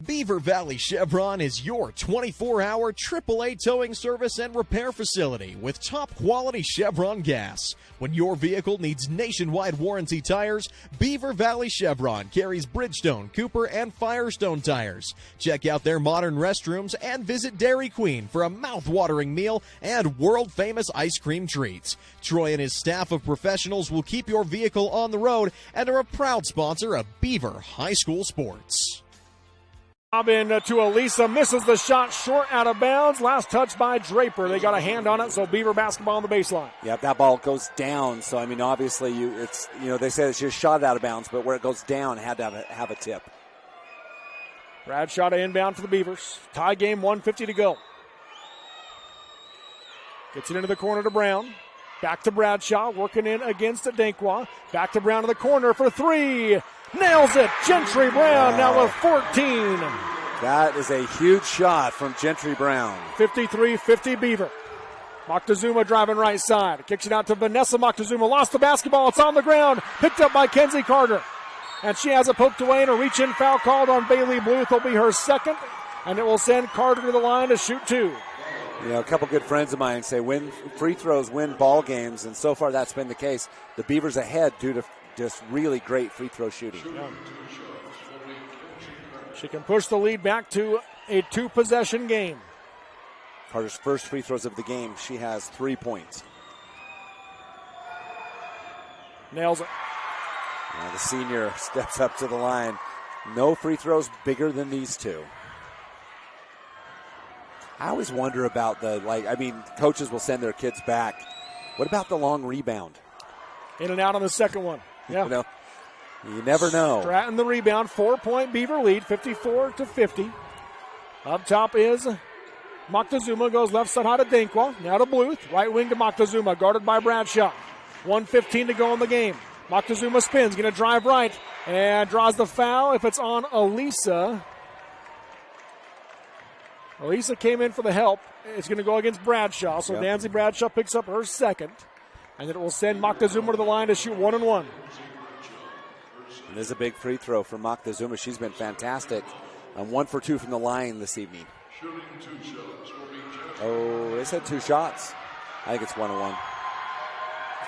Beaver Valley Chevron is your 24-hour AAA towing service and repair facility with top-quality Chevron gas. When your vehicle needs nationwide warranty tires, Beaver Valley Chevron carries Bridgestone, Cooper, and Firestone tires. Check out their modern restrooms and visit Dairy Queen for a mouth-watering meal and world-famous ice cream treats. Troy and his staff of professionals will keep your vehicle on the road and are a proud sponsor of Beaver High School Sports. In to Elisa, misses the shot short out of bounds. Last touch by Draper. They got a hand on it, so Beaver basketball on the baseline. Yeah, that ball goes down. So I mean, obviously, they say it's just shot out of bounds, but where it goes down, had to have a tip. Bradshaw to inbound for the Beavers. Tie game, 1:50 to go. Gets it into the corner to Brown. Back to Bradshaw, working in against Dankwa. Back to Brown in the corner for three. Nails it. Gentry Brown now with 14. That is a huge shot from Gentry Brown. 53-50 Beaver. Moctezuma driving right side. Kicks it out to Vanessa Moctezuma. Lost the basketball. It's on the ground. Picked up by Kenzie Carter. And she has it poked away, and a reach-in foul called on Bailey Bluth will be her second. And it will send Carter to the line to shoot two. You know, a couple good friends of mine say free throws win ball games, and so far that's been the case. The Beavers ahead due to just really great free throw shooting. Yeah. She can push the lead back to a two-possession game. Carter's first free throws of the game. She has 3 points. Nails it. Now the senior steps up to the line. No free throws bigger than these two. I always wonder about coaches will send their kids back. What about the long rebound? In and out on the second one. Yeah. You never know. Stratton the rebound. 4-point Beaver lead, 54-50. Up top is Moctezuma, goes left side high to Dankwa. Now to Bluth. Right wing to Moctezuma, guarded by Bradshaw. 1:15 to go in the game. Moctezuma spins, going to drive right, and draws the foul. If it's on Elisa. Elisa came in for the help. It's going to go against Bradshaw, so Nancy Bradshaw picks up her second. And it will send Moctezuma to the line to shoot 1-1. It is a big free throw for Moctezuma. She's been fantastic. 1 for 2 from the line this evening. Oh, they said 2 shots. I think it's 1-1.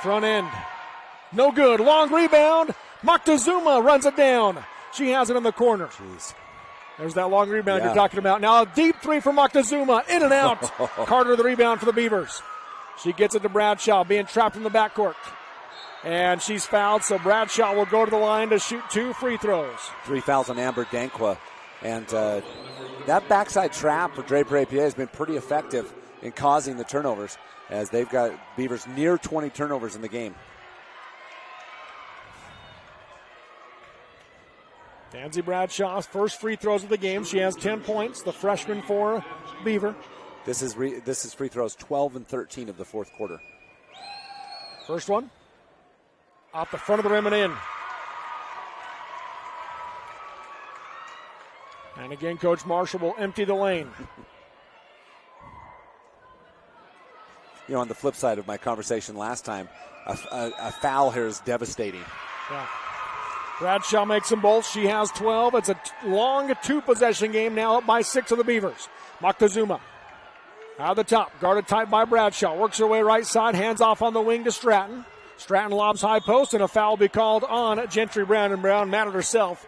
Front end. No good. Long rebound. Moctezuma runs it down. She has it in the corner. Jeez. There's that long rebound you're talking about. Now a deep three from Moctezuma. In and out. Carter the rebound for the Beavers. She gets it to Bradshaw, being trapped in the backcourt. And she's fouled, so Bradshaw will go to the line to shoot 2 free throws. 3 fouls on Amber Dankwa. And that backside trap for Draper APA has been pretty effective in causing the turnovers, as they've got Beavers near 20 turnovers in the game. Nancy Bradshaw's first free throws of the game. She has 10 points, the freshman for Beaver. This is free throws 12 and 13 of the fourth quarter. First one, off the front of the rim and in. And again, Coach Marshall will empty the lane. You know, on the flip side of my conversation last time, a foul here is devastating. Yeah. Bradshaw makes them both. She has 12. It's a long 2-possession game now, up by 6 of the Beavers. Moctezuma out of the top, guarded tight by Bradshaw. Works her way right side, hands off on the wing to Stratton. Stratton lobs high post, and a foul will be called on Gentry Brown, and Brown mad at herself,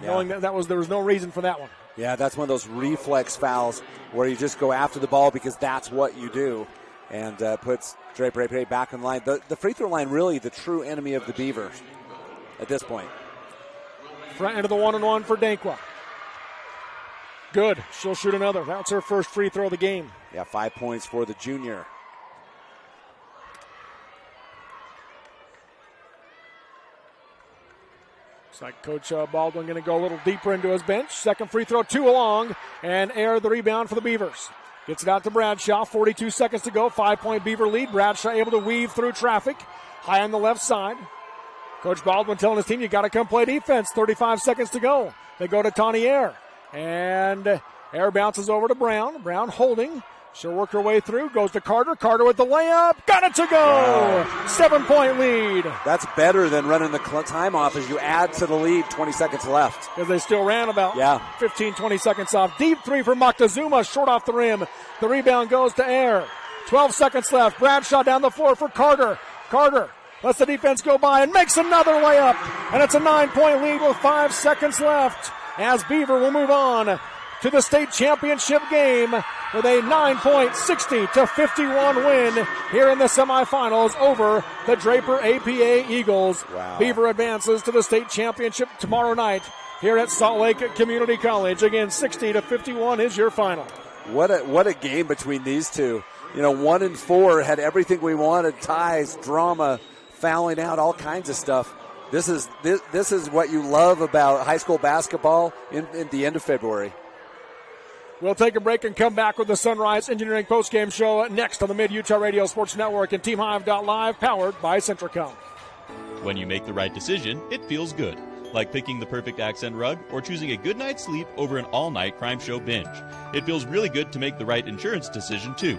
knowing that there was no reason for that one. Yeah, that's one of those reflex fouls where you just go after the ball because that's what you do, and puts Draper APA back in line. The free throw line really the true enemy of the Beavers at this point. Front end of the 1-1 for Dankwa. Good. She'll shoot another. That's her first free throw of the game. Yeah, 5 points for the junior. Looks like Coach Baldwin going to go a little deeper into his bench. Second free throw, 2 along, and air the rebound for the Beavers. Gets it out to Bradshaw. 42 seconds to go. 5-point Beaver lead. Bradshaw able to weave through traffic. High on the left side. Coach Baldwin telling his team, you got to come play defense. 35 seconds to go. They go to Tawny Air. And Air bounces over to Brown. Brown holding. She'll work her way through. Goes to Carter. Carter with the layup. Got it to go. Wow. 7-point lead. That's better than running the time off as you add to the lead. 20 seconds left. Because they still ran about 15, 20 seconds off. Deep three from Moctezuma. Short off the rim. The rebound goes to Air. 12 seconds left. Bradshaw down the floor for Carter. Carter lets the defense go by and makes another layup. And it's a 9-point lead with 5 seconds left, as Beaver will move on to the state championship game with a 9-point, 60-51 win here in the semifinals over the Draper APA Eagles. Wow. Beaver advances to the state championship tomorrow night here at Salt Lake Community College. Again, 60-51 is your final. What a game between these two. You know, 1 and 4 had everything we wanted: ties, drama, fouling out, all kinds of stuff. This is what you love about high school basketball in the end of February. We'll take a break and come back with the Sunrise Engineering postgame show next on the Mid-Utah Radio Sports Network and TeamHive.live, powered by Centricom. When you make the right decision, it feels good. Like picking the perfect accent rug or choosing a good night's sleep over an all-night crime show binge. It feels really good to make the right insurance decision, too.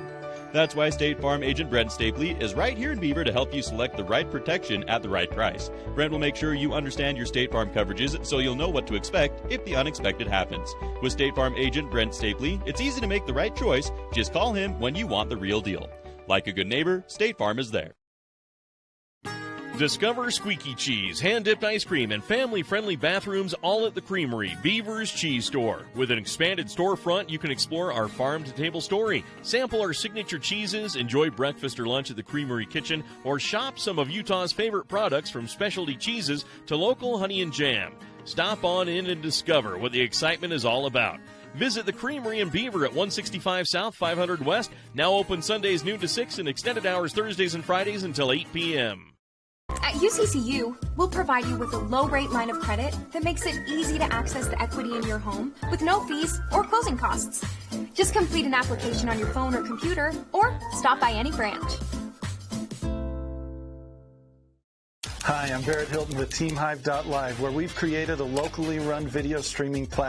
That's why State Farm agent Brent Stapley is right here in Beaver to help you select the right protection at the right price. Brent will make sure you understand your State Farm coverages so you'll know what to expect if the unexpected happens. With State Farm agent Brent Stapley, it's easy to make the right choice. Just call him when you want the real deal. Like a good neighbor, State Farm is there. Discover squeaky cheese, hand-dipped ice cream, and family-friendly bathrooms all at the Creamery, Beavers Cheese Store. With an expanded storefront, you can explore our farm-to-table story, sample our signature cheeses, enjoy breakfast or lunch at the Creamery kitchen, or shop some of Utah's favorite products from specialty cheeses to local honey and jam. Stop on in and discover what the excitement is all about. Visit the Creamery in Beaver at 165 South, 500 West, now open Sundays noon to 6 and extended hours Thursdays and Fridays until 8 p.m. At UCCU, we'll provide you with a low-rate line of credit that makes it easy to access the equity in your home with no fees or closing costs. Just complete an application on your phone or computer, or stop by any branch. Hi, I'm Barrett Hilton with TeamHive.live, where we've created a locally run video streaming platform